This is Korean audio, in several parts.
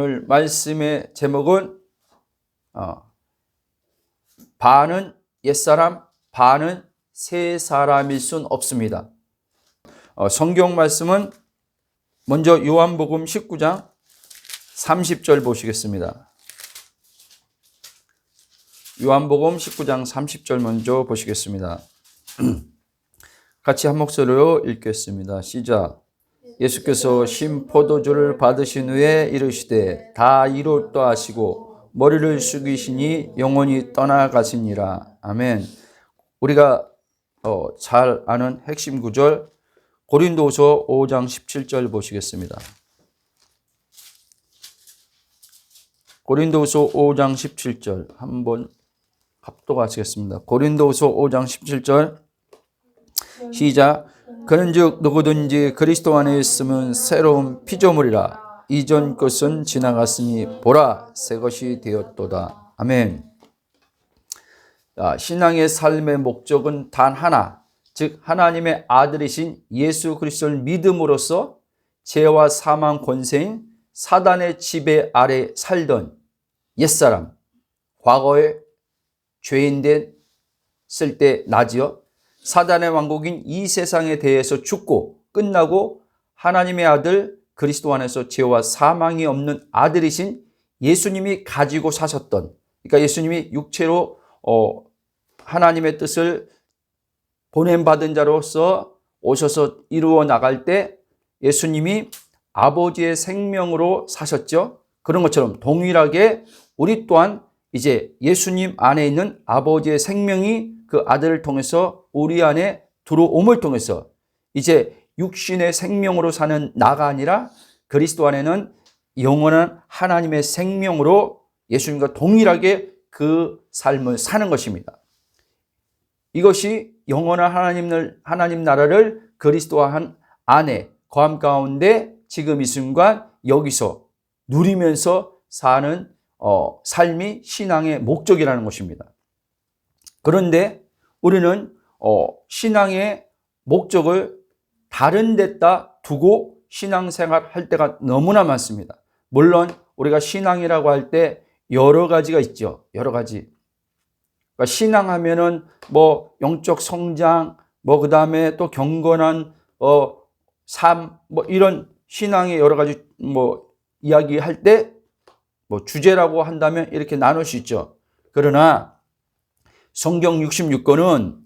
오늘 말씀의 제목은 반은 옛사람, 반은 새 사람일 순 없습니다. 성경 말씀은 먼저 요한복음 19장 30절 보시겠습니다. 요한복음 19장 30절 먼저 보시겠습니다. 같이 한 목소리로 읽겠습니다. 시작. 예수께서 신 포도주를 받으신 후에 이르시되 다 이루었다 하시고 머리를 숙이시니 영혼이 떠나가시니라. 아멘. 우리가 잘 아는 핵심 구절 고린도후서 5장 17절 보시겠습니다. 고린도후서 5장 17절 한번 합독하시겠습니다. 고린도후서 5장 17절 시작. 그런즉 누구든지 그리스도 안에 있으면 새로운 피조물이라. 이전 것은 지나갔으니 보라 새 것이 되었도다. 아멘. 신앙의 삶의 목적은 단 하나, 즉 하나님의 아들이신 예수 그리스도를 믿음으로써 죄와 사망 권세인 사단의 지배 아래 살던 옛사람, 과거에 죄인 됐을 때 나지어 사단의 왕국인 이 세상에 대해서 죽고 끝나고 하나님의 아들 그리스도 안에서 죄와 사망이 없는 아들이신 예수님이 가지고 사셨던, 그러니까 예수님이 육체로 하나님의 뜻을 보냄받은 자로서 오셔서 이루어 나갈 때 예수님이 아버지의 생명으로 사셨죠. 그런 것처럼 동일하게 우리 또한 이제 예수님 안에 있는 아버지의 생명이 그 아들을 통해서 우리 안에 들어옴을 통해서 이제 육신의 생명으로 사는 나가 아니라 그리스도 안에는 영원한 하나님의 생명으로 예수님과 동일하게 그 삶을 사는 것입니다. 이것이 영원한 하나님 나라를 그리스도 안에 거함 가운데 지금 이 순간 여기서 누리면서 사는 삶이 신앙의 목적이라는 것입니다. 그런데 우리는 신앙의 목적을 다른 데다 두고 신앙생활 할 때가 너무나 많습니다. 물론 우리가 신앙이라고 할 때 여러 가지가 있죠. 여러 가지. 그러니까 신앙하면은 뭐 영적 성장, 뭐 그다음에 또 경건한 삶, 뭐 이런 신앙의 여러 가지 뭐 이야기할 때 뭐 주제라고 한다면 이렇게 나눌 수 있죠. 그러나 성경 66권은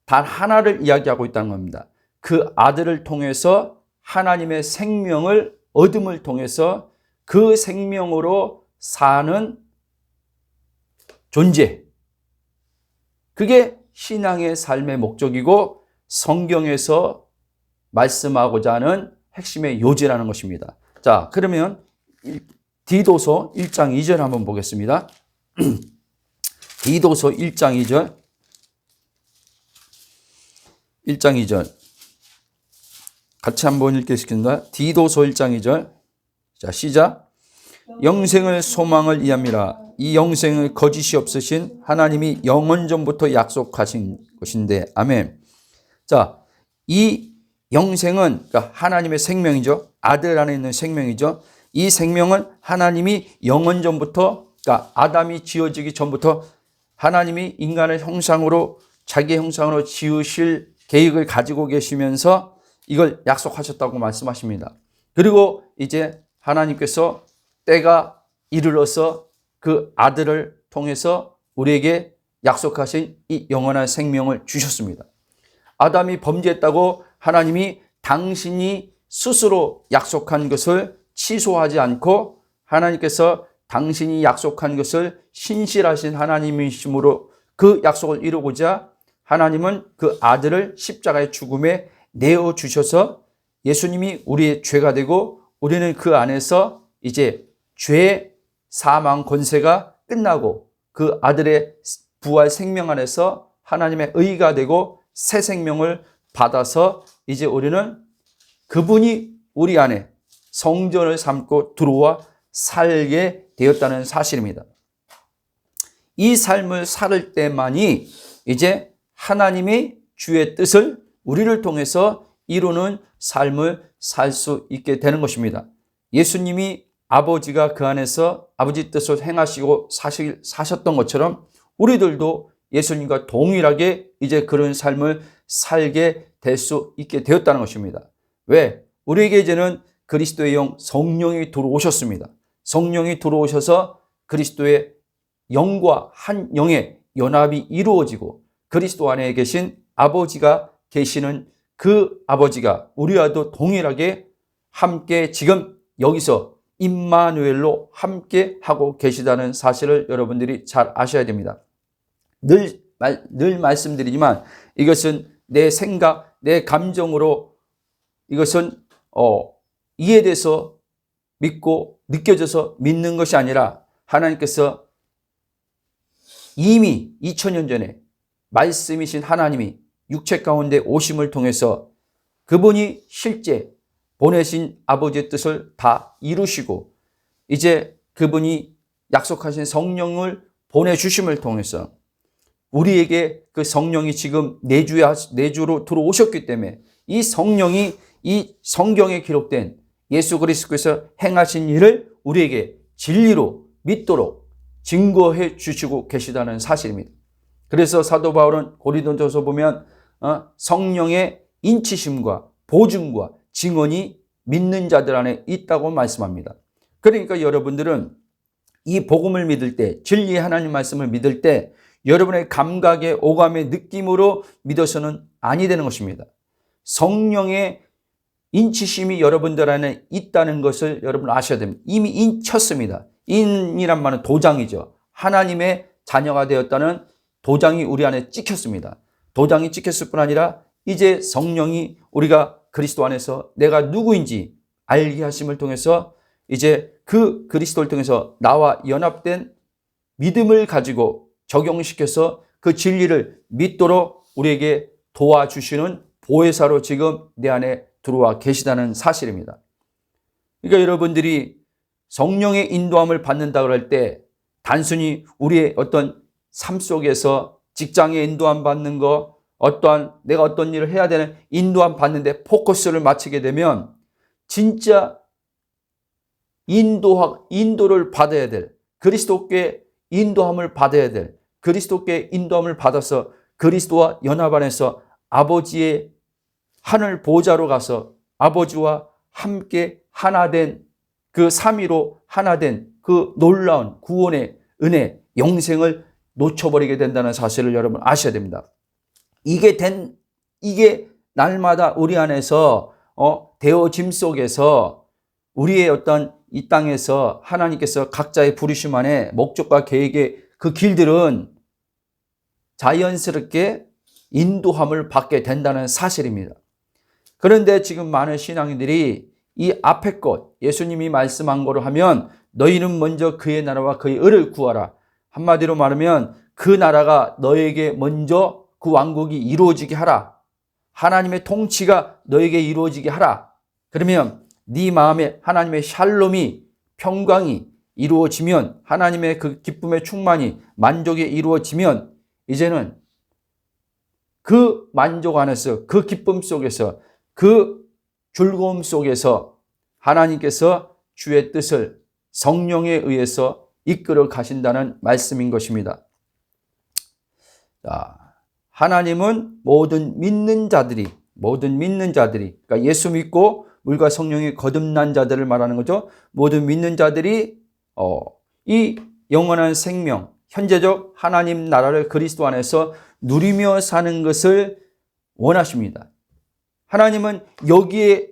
단 하나를 이야기하고 있다는 겁니다. 그 아들을 통해서 하나님의 생명을 얻음을 통해서 그 생명으로 사는 존재. 그게 신앙의 삶의 목적이고 성경에서 말씀하고자 하는 핵심의 요지라는 것입니다. 자, 그러면 디도서 1장 2절 한번 보겠습니다. 디도서 1장 2절 1장 2절 같이 한번 읽겠습니다. 디도서 1장 2절 자 시작. 영생을 소망을 이함이라. 이 영생을 거짓이 없으신 하나님이 영원전부터 약속하신 것인데. 아멘. 자, 이 영생은 그러니까 하나님의 생명이죠. 아들 안에 있는 생명이죠. 이 생명은 하나님이 영원전부터, 그러니까 아담이 지어지기 전부터 하나님이 인간의 형상으로 자기의 형상으로 지으실 계획을 가지고 계시면서 이걸 약속하셨다고 말씀하십니다. 그리고 이제 하나님께서 때가 이르러서 그 아들을 통해서 우리에게 약속하신 이 영원한 생명을 주셨습니다. 아담이 범죄했다고 하나님이 당신이 스스로 약속한 것을 취소하지 않고 하나님께서 당신이 약속한 것을 신실하신 하나님이심으로 그 약속을 이루고자 하나님은 그 아들을 십자가의 죽음에 내어주셔서 예수님이 우리의 죄가 되고 우리는 그 안에서 이제 죄, 사망, 권세가 끝나고 그 아들의 부활 생명 안에서 하나님의 의가 되고 새 생명을 받아서 이제 우리는 그분이 우리 안에 성전을 삼고 들어와 살게 되었다는 사실입니다. 이 삶을 살 때만이 이제 하나님이 주의 뜻을 우리를 통해서 이루는 삶을 살 수 있게 되는 것입니다. 예수님이 아버지가 그 안에서 아버지 뜻을 행하시고 사셨던 것처럼 우리들도 예수님과 동일하게 이제 그런 삶을 살게 될 수 있게 되었다는 것입니다. 왜? 우리에게 이제는 그리스도의 영 성령이 들어오셨습니다. 성령이 들어오셔서 그리스도의 영과 한 영의 연합이 이루어지고 그리스도 안에 계신 아버지가 계시는 그 아버지가 우리와도 동일하게 함께 지금 여기서 임마누엘로 함께 하고 계시다는 사실을 여러분들이 잘 아셔야 됩니다. 늘 말씀드리지만 이것은 내 생각, 내 감정으로 이것은 이해돼서 믿고 느껴져서 믿는 것이 아니라 하나님께서 이미 2000년 전에 말씀이신 하나님이 육체 가운데 오심을 통해서 그분이 실제 보내신 아버지의 뜻을 다 이루시고 이제 그분이 약속하신 성령을 보내주심을 통해서 우리에게 그 성령이 지금 내주로 들어오셨기 때문에 이 성령이 이 성경에 기록된 예수 그리스도께서 행하신 일을 우리에게 진리로 믿도록 증거해 주시고 계시다는 사실입니다. 그래서 사도 바울은 고린도전서 보면 성령의 인치심과 보증과 증언이 믿는 자들 안에 있다고 말씀합니다. 그러니까 여러분들은 이 복음을 믿을 때, 진리의 하나님 말씀을 믿을 때 여러분의 감각의 오감의 느낌으로 믿어서는 아니 되는 것입니다. 성령의 인치심이 여러분들 안에 있다는 것을 여러분 아셔야 됩니다. 이미 인쳤습니다. 인이란 말은 도장이죠. 하나님의 자녀가 되었다는 도장이 우리 안에 찍혔습니다. 도장이 찍혔을 뿐 아니라 이제 성령이 우리가 그리스도 안에서 내가 누구인지 알게 하심을 통해서 이제 그 그리스도를 통해서 나와 연합된 믿음을 가지고 적용시켜서 그 진리를 믿도록 우리에게 도와주시는 보혜사로 지금 내 안에 들어와 계시다는 사실입니다. 그러니까 여러분들이 성령의 인도함을 받는다 그럴 때 단순히 우리의 어떤 삶 속에서 직장에 인도함 받는 거, 내가 어떤 일을 해야 되는 인도함 받는데 포커스를 맞추게 되면 진짜 인도를 받아야 될, 그리스도께 인도함을 받아야 될, 그리스도께 인도함을 받아서 그리스도와 연합 안에서 아버지의 하늘 보좌로 가서 아버지와 함께 하나된 그 삼위로 하나된 그 놀라운 구원의 은혜, 영생을 놓쳐버리게 된다는 사실을 여러분 아셔야 됩니다. 이게 날마다 우리 안에서 되어짐 속에서 우리의 어떤 이 땅에서 하나님께서 각자의 부르심 안에 목적과 계획의 그 길들은 자연스럽게 인도함을 받게 된다는 사실입니다. 그런데 지금 많은 신앙인들이 이 앞에 것, 예수님이 말씀한 거로 하면 너희는 먼저 그의 나라와 그의 의를 구하라. 한마디로 말하면 그 나라가 너에게 먼저 그 왕국이 이루어지게 하라. 하나님의 통치가 너에게 이루어지게 하라. 그러면 네 마음에 하나님의 샬롬이, 평강이 이루어지면, 하나님의 그 기쁨의 충만이, 만족이 이루어지면 이제는 그 만족 안에서, 그 기쁨 속에서, 그 즐거움 속에서 하나님께서 주의 뜻을 성령에 의해서 이끌어 가신다는 말씀인 것입니다. 자, 하나님은 모든 믿는 자들이, 그러니까 예수 믿고 물과 성령이 거듭난 자들을 말하는 거죠. 모든 믿는 자들이 이 영원한 생명, 현재적 하나님 나라를 그리스도 안에서 누리며 사는 것을 원하십니다. 하나님은 여기에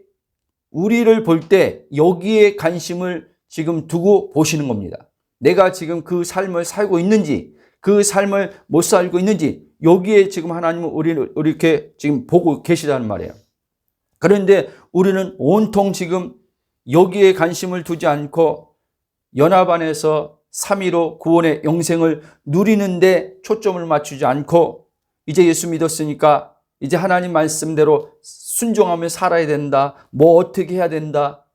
우리를 볼 때 여기에 관심을 지금 두고 보시는 겁니다. 내가 지금 그 삶을 살고 있는지, 그 삶을 못 살고 있는지, 여기에 지금 하나님은 우리를 이렇게 지금 보고 계시다는 말이에요. 그런데 우리는 온통 지금 여기에 관심을 두지 않고 연합 안에서 삼위로 구원의 영생을 누리는데 초점을 맞추지 않고 이제 예수 믿었으니까 이제 하나님 말씀대로 순종하며 살아야 된다. 뭐 어떻게 해야 된다.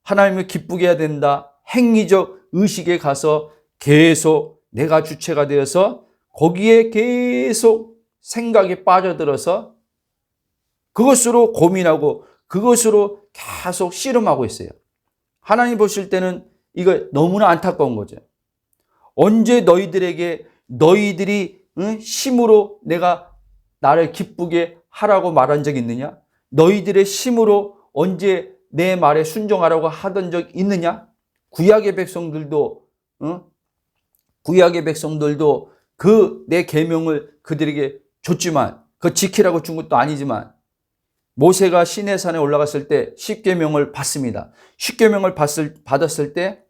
하나님을 기쁘게 해야 된다. 행위적 의식에 가서 계속 내가 주체가 되어서 거기에 계속 생각에 빠져들어서 그것으로 고민하고 그것으로 계속 씨름하고 있어요. 하나님 보실 때는 이거 너무나 안타까운 거죠. 언제 너희들이 힘으로 내가 나를 기쁘게 하라고 말한 적이 있느냐? 너희들의 힘으로 언제 내 말에 순종하라고 하던 적 있느냐? 구약의 백성들도 그 내 계명을 그들에게 줬지만 그 지키라고 준 것도 아니지만 모세가 시내산에 올라갔을 때 십계명을 받습니다. 십계명을 받았을 때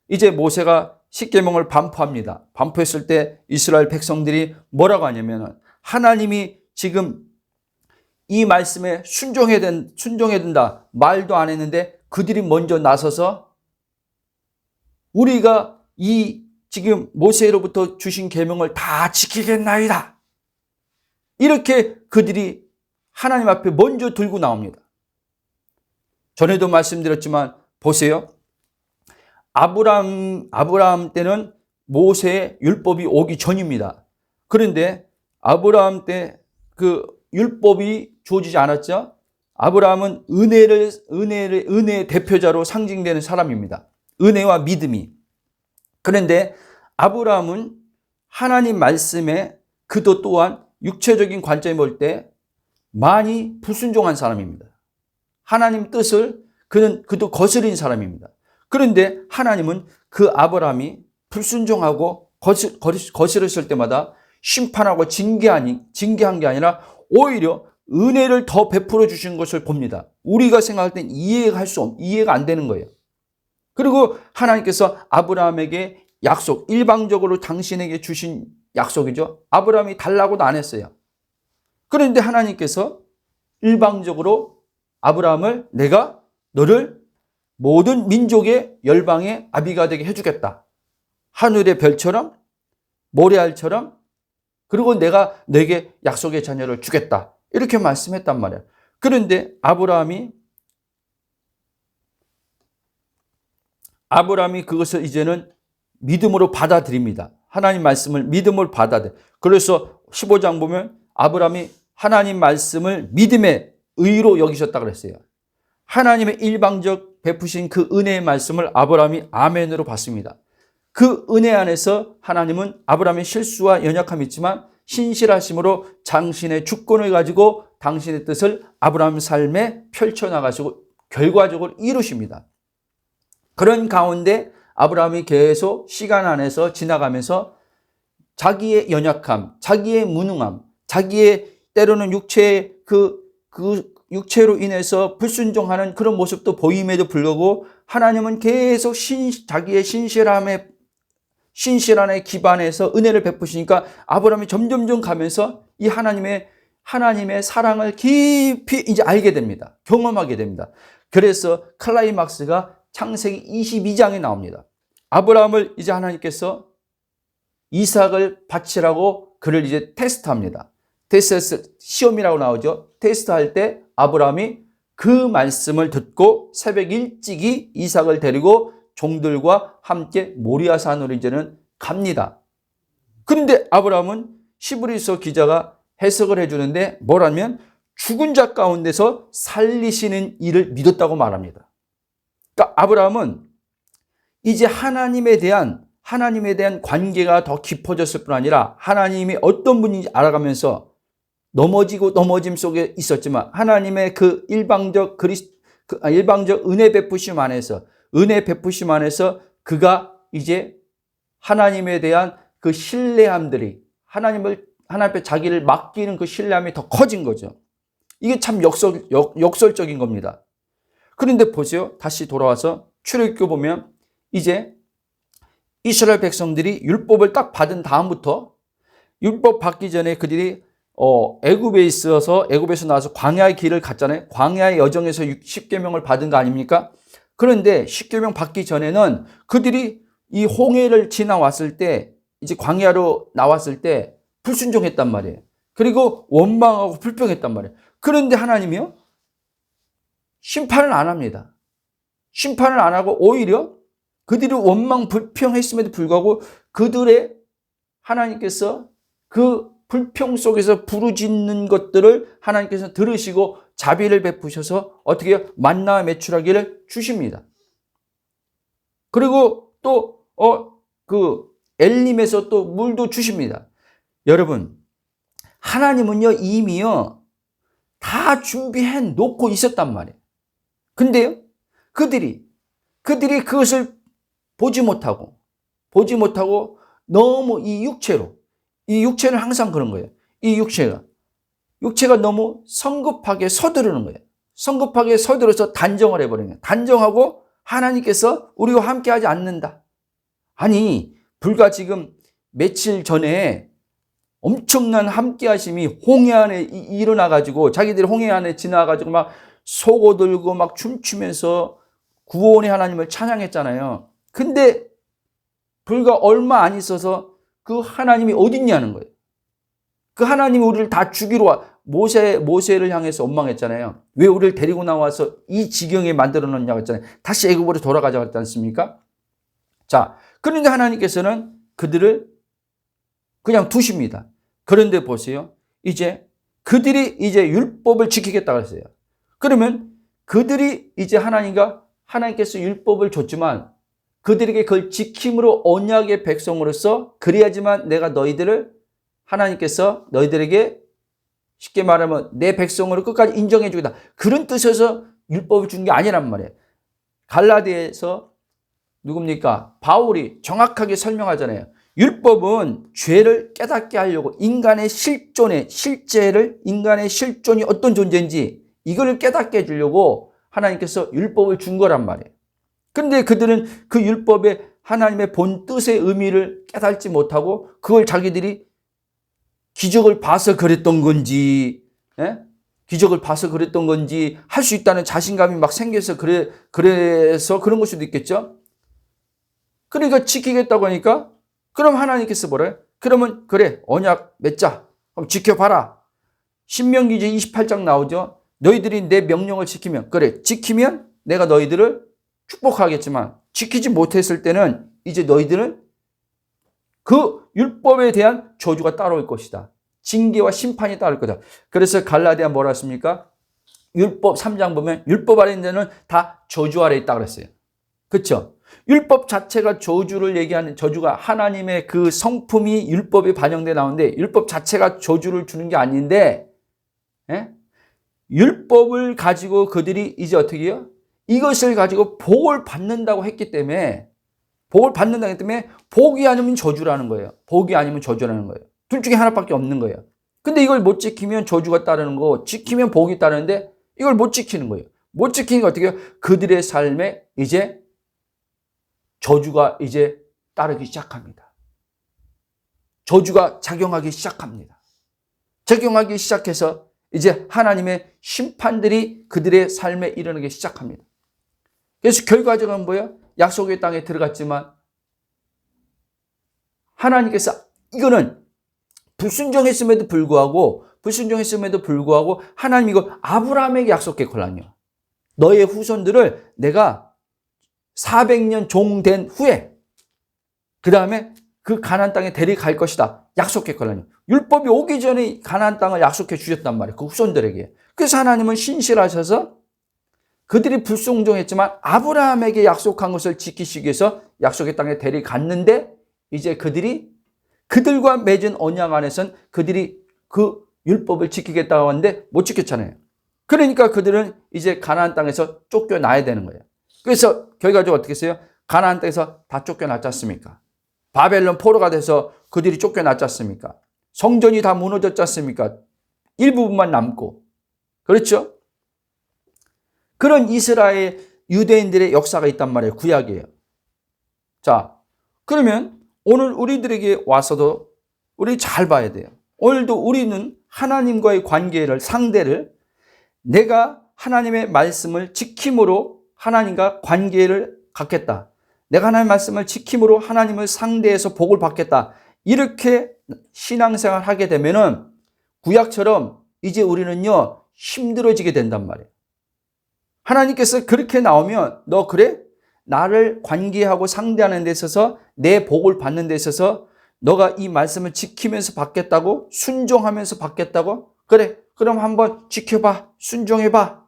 이제 모세가 십계명을 반포합니다. 반포했을 때 이스라엘 백성들이 뭐라고 하냐면 하나님이 지금 이 말씀에 순종해야 된다 말도 안 했는데 그들이 먼저 나서서 우리가 이 지금 모세로부터 주신 계명을 다 지키겠나이다. 이렇게 그들이 하나님 앞에 먼저 들고 나옵니다. 전에도 말씀드렸지만 보세요. 아브라함 때는 모세의 율법이 오기 전입니다. 그런데 아브라함 때 그 율법이 주어지지 않았죠. 아브라함은 은혜의 대표자로 상징되는 사람입니다. 은혜와 믿음이. 그런데 아브라함은 하나님 말씀에 그도 또한 육체적인 관점에 볼 때 많이 불순종한 사람입니다. 하나님 뜻을 그도 거스린 사람입니다. 그런데 하나님은 그 아브라함이 불순종하고 거스렸을 때마다 심판하고 징계한 게 아니라 오히려 은혜를 더 베풀어 주신 것을 봅니다. 우리가 생각할 땐 이해가 안 되는 거예요. 그리고 하나님께서 아브라함에게 약속, 일방적으로 당신에게 주신 약속이죠. 아브라함이 달라고도 안 했어요. 그런데 하나님께서 일방적으로 아브라함을 내가 너를 모든 민족의 열방의 아비가 되게 해주겠다. 하늘의 별처럼 모래알처럼 그리고 내가 너에게 약속의 자녀를 주겠다. 이렇게 말씀했단 말이에요. 그런데 아브라함이 그것을 이제는 믿음으로 받아들입니다. 하나님 말씀을 믿음으로 받아들여. 그래서 15장 보면 아브라함이 하나님 말씀을 믿음의 의로 여기셨다 그랬어요. 하나님의 일방적 베푸신 그 은혜의 말씀을 아브라함이 아멘으로 받습니다. 그 은혜 안에서 하나님은 아브라함의 실수와 연약함이 있지만 신실하심으로 당신의 주권을 가지고 당신의 뜻을 아브라함 삶에 펼쳐나가시고 결과적으로 이루십니다. 그런 가운데 아브라함이 계속 시간 안에서 지나가면서 자기의 연약함, 자기의 무능함, 자기의 때로는 육체의 육체로 인해서 불순종하는 그런 모습도 보임에도 불구하고 하나님은 계속 자기의 신실함에 기반해서 은혜를 베푸시니까 아브라함이 점점점 가면서 이 하나님의 사랑을 깊이 이제 알게 됩니다. 경험하게 됩니다. 그래서 클라이막스가 창세기 22장에 나옵니다. 아브라함을 이제 하나님께서 이삭을 바치라고 그를 이제 테스트합니다. 시험이라고 나오죠. 테스트할 때 아브라함이 그 말씀을 듣고 새벽 일찍이 이삭을 데리고 종들과 함께 모리아산으로 이제는 갑니다. 그런데 아브라함은 히브리서 기자가 해석을 해주는데 뭐라면 죽은 자 가운데서 살리시는 일을 믿었다고 말합니다. 그러니까 아브라함은 이제 하나님에 대한 관계가 더 깊어졌을 뿐 아니라 하나님이 어떤 분인지 알아가면서 넘어짐 속에 있었지만 하나님의 그 일방적 은혜 베푸심 안에서 그가 이제 하나님에 대한 그 신뢰함들이 하나님 앞에 자기를 맡기는 그 신뢰함이 더 커진 거죠. 이게 참 역설적인 겁니다. 그런데 보세요. 다시 돌아와서 출애굽기 보면 이제 이스라엘 백성들이 율법을 딱 받은 다음부터 율법 받기 전에 그들이 애굽에서 나와서 광야의 길을 갔잖아요. 광야의 여정에서 10계명을 받은 거 아닙니까? 그런데 10계명 받기 전에는 그들이 이 홍해를 지나왔을 때 이제 광야로 나왔을 때 불순종했단 말이에요. 그리고 원망하고 불평했단 말이에요. 그런데 하나님이요? 심판을 안 합니다. 심판을 안 하고 오히려 그들이 원망 불평했음에도 불구하고 하나님께서 그 불평 속에서 부르짖는 것들을 하나님께서 들으시고 자비를 베푸셔서 어떻게 만나와 메추라기를 주십니다. 그리고 또 엘림에서 또 물도 주십니다. 여러분, 하나님은요 이미요 다 준비해 놓고 있었단 말이에요. 근데요 그들이 그것을 보지 못하고 너무 이 육체는 항상 그런 거예요. 이 육체가 너무 성급하게 서두르는 거예요. 성급하게 서두르서 단정을 해버리는 거예요. 단정하고 하나님께서 우리와 함께하지 않는다. 아니, 불과 지금 며칠 전에 엄청난 함께하심이 홍해 안에 일어나가지고 자기들이 홍해 안에 지나가지고 막 소고 들고 막 춤추면서 구원의 하나님을 찬양했잖아요. 근데 불과 얼마 안 있어서 그 하나님이 어딨냐는 거예요. 그 하나님이 우리를 다 죽이러 와. 모세를 향해서 원망했잖아요. 왜 우리를 데리고 나와서 이 지경에 만들어 놓냐고 했잖아요. 다시 애굽으로 돌아가자고 했지 않습니까? 자, 그런데 하나님께서는 그들을 그냥 두십니다. 그런데 보세요. 그들이 이제 율법을 지키겠다고 했어요. 그러면 그들이 이제 하나님께서 율법을 줬지만 그들에게 그걸 지킴으로 언약의 백성으로서 그래야지만 내가 하나님께서 너희들에게 쉽게 말하면 내 백성으로 끝까지 인정해 주겠다. 그런 뜻에서 율법을 준 게 아니란 말이에요. 갈라디아에서 누굽니까? 바울이 정확하게 설명하잖아요. 율법은 죄를 깨닫게 하려고 인간의 실존이 어떤 존재인지 이걸 깨닫게 해주려고 하나님께서 율법을 준 거란 말이에요. 그런데 그들은 그 율법의 하나님의 본 뜻의 의미를 깨닫지 못하고 그걸 자기들이 기적을 봐서 그랬던 건지, 할 수 있다는 자신감이 막 생겨서 그래서 그런 걸 수도 있겠죠. 그러니까 지키겠다고 하니까 그럼 하나님께서 뭐래요? 그러면 그래 언약 맺자. 그럼 지켜봐라. 신명기 이제 28장 나오죠. 너희들이 내 명령을 지키면 내가 너희들을 축복하겠지만 지키지 못했을 때는 이제 너희들은 그 율법에 대한 저주가 따라올 것이다. 징계와 심판이 따를 거다. 그래서 갈라디아 뭐라 했습니까? 율법 3장 보면 율법 아래 있는 데는 다 저주 아래 있다 그랬어요. 그렇죠? 율법 자체가 저주를 얘기하는 저주가 하나님의 그 성품이 율법에 반영돼 나오는데 율법 자체가 저주를 주는 게 아닌데 율법을 가지고 그들이 이제 어떻게 해요? 이것을 가지고 복을 받는다고 했기 때문에 복이 아니면 저주라는 거예요. 복이 아니면 저주라는 거예요. 둘 중에 하나밖에 없는 거예요. 근데 이걸 못 지키면 저주가 따르는 거고 지키면 복이 따르는데 이걸 못 지키는 거예요. 못 지키니까 어떻게 해요? 그들의 삶에 이제 저주가 이제 따르기 시작합니다. 저주가 작용하기 시작합니다. 작용하기 시작해서 이제 하나님의 심판들이 그들의 삶에 일어나기 시작합니다. 그래서 결과적으로는 뭐예요? 약속의 땅에 들어갔지만 하나님께서 이거는 불순종했음에도 불구하고 하나님이 이거 아브라함에게 약속했거든요. 너의 후손들을 내가 400년 종된 후에 그 다음에 그 가나안 땅에 데려갈 것이다. 약속했거든요. 율법이 오기 전에 가나안 땅을 약속해 주셨단 말이에요. 그 후손들에게. 그래서 하나님은 신실하셔서 그들이 불순종했지만 아브라함에게 약속한 것을 지키시기 위해서 약속의 땅에 데려갔는데 이제 그들과 맺은 언약 안에서는 그들이 그 율법을 지키겠다고 하는데 못 지켰잖아요. 그러니까 그들은 이제 가나안 땅에서 쫓겨나야 되는 거예요. 그래서 결과적으로 어떻게 했어요? 가나안 땅에서 다 쫓겨났지 않습니까? 바벨론 포로가 돼서 그들이 쫓겨났지 않습니까? 성전이 다 무너졌지 않습니까? 일부분만 남고. 그렇죠? 그런 이스라엘 유대인들의 역사가 있단 말이에요. 구약이에요. 자, 그러면 오늘 우리들에게 와서도 우리 잘 봐야 돼요. 오늘도 우리는 하나님과의 상대를 내가 하나님의 말씀을 지킴으로 하나님과 관계를 갖겠다. 내가 하나님의 말씀을 지킴으로 하나님을 상대해서 복을 받겠다. 이렇게 신앙생활 하게 되면은 구약처럼 이제 우리는요 힘들어지게 된단 말이에요. 하나님께서 그렇게 나오면 너 그래? 나를 관계하고 상대하는 데 있어서 내 복을 받는 데 있어서 너가 이 말씀을 지키면서 받겠다고? 순종하면서 받겠다고? 그래, 그럼 한번 지켜봐. 순종해봐.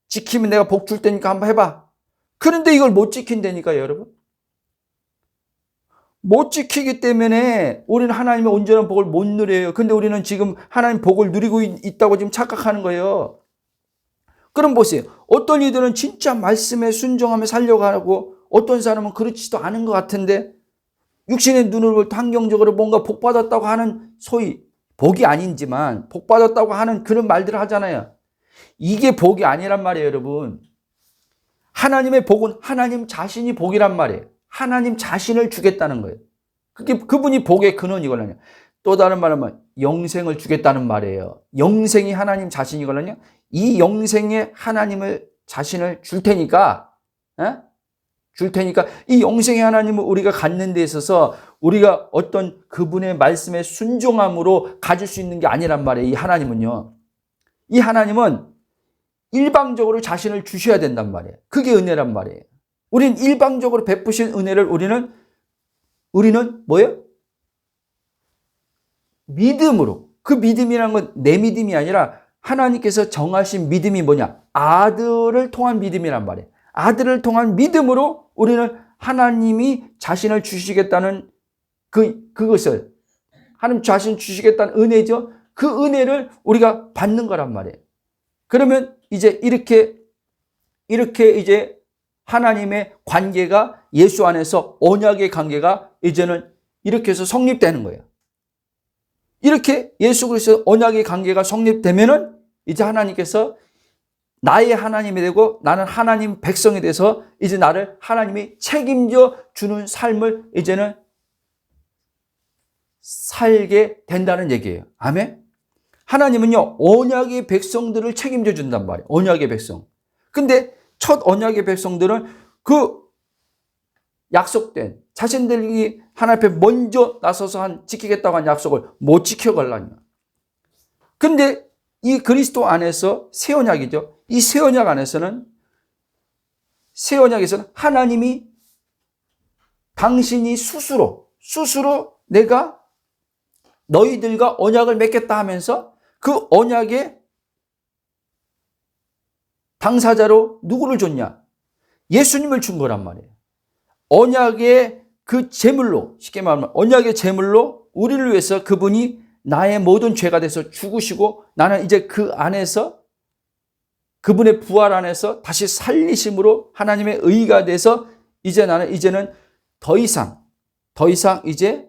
지키면 내가 복 줄 테니까 한번 해봐. 그런데 이걸 못 지킨다니까요, 여러분. 못 지키기 때문에 우리는 하나님의 온전한 복을 못 누려요. 근데 우리는 지금 하나님 복을 누리고 있다고 지금 착각하는 거예요. 그럼 보세요. 어떤 이들은 진짜 말씀에 순종하며 살려고 하고 어떤 사람은 그렇지도 않은 것 같은데 육신의 눈으로 볼 때 환경적으로 뭔가 복 받았다고 하는 소위 복이 아닌지만 복 받았다고 하는 그런 말들을 하잖아요. 이게 복이 아니란 말이에요, 여러분. 하나님의 복은 하나님 자신이 복이란 말이에요. 하나님 자신을 주겠다는 거예요. 그분이 복의 근원이거든요. 또 다른 말로 하면 영생을 주겠다는 말이에요. 영생이 하나님 자신이거든요. 이 영생에 하나님을 자신을 줄 테니까 이 영생의 하나님을 우리가 갖는 데 있어서 우리가 어떤 그분의 말씀에 순종함으로 가질 수 있는 게 아니란 말이에요. 이 하나님은요. 이 하나님은 일방적으로 자신을 주셔야 된단 말이에요. 그게 은혜란 말이에요. 우리는 일방적으로 베푸신 은혜를 우리는 뭐예요? 믿음으로. 그 믿음이란 건 내 믿음이 아니라 하나님께서 정하신 믿음이 뭐냐? 아들을 통한 믿음이란 말이에요. 아들을 통한 믿음으로 우리는 하나님이 자신을 주시겠다는 그것을 하나님 자신 주시겠다는 은혜죠. 그 은혜를 우리가 받는 거란 말이에요. 그러면 이제 이렇게 이제 하나님의 관계가 예수 안에서 언약의 관계가 이제는 이렇게 해서 성립되는 거예요. 이렇게 예수 그리스도 언약의 관계가 성립되면은 이제 하나님께서 나의 하나님이 되고 나는 하나님 백성이 돼서 이제 나를 하나님이 책임져 주는 삶을 이제는 살게 된다는 얘기예요. 아멘? 하나님은요, 언약의 백성들을 책임져 준단 말이에요. 언약의 백성. 근데 첫 언약의 백성들은 그 약속된 자신들이 하나님 앞에 먼저 나서서 지키겠다고 한 약속을 못 지켜걸라니. 근데 이 그리스도 안에서 새 언약이죠. 이 새 언약 안에서는 하나님이 당신이 스스로 내가 너희들과 언약을 맺겠다 하면서 그 언약의 당사자로 누구를 줬냐? 예수님을 준 거란 말이에요. 언약의 그 제물로, 쉽게 말하면 언약의 제물로 우리를 위해서 그분이 나의 모든 죄가 돼서 죽으시고 나는 이제 그 안에서 그분의 부활 안에서 다시 살리심으로 하나님의 의가 돼서 이제는 더 이상 이제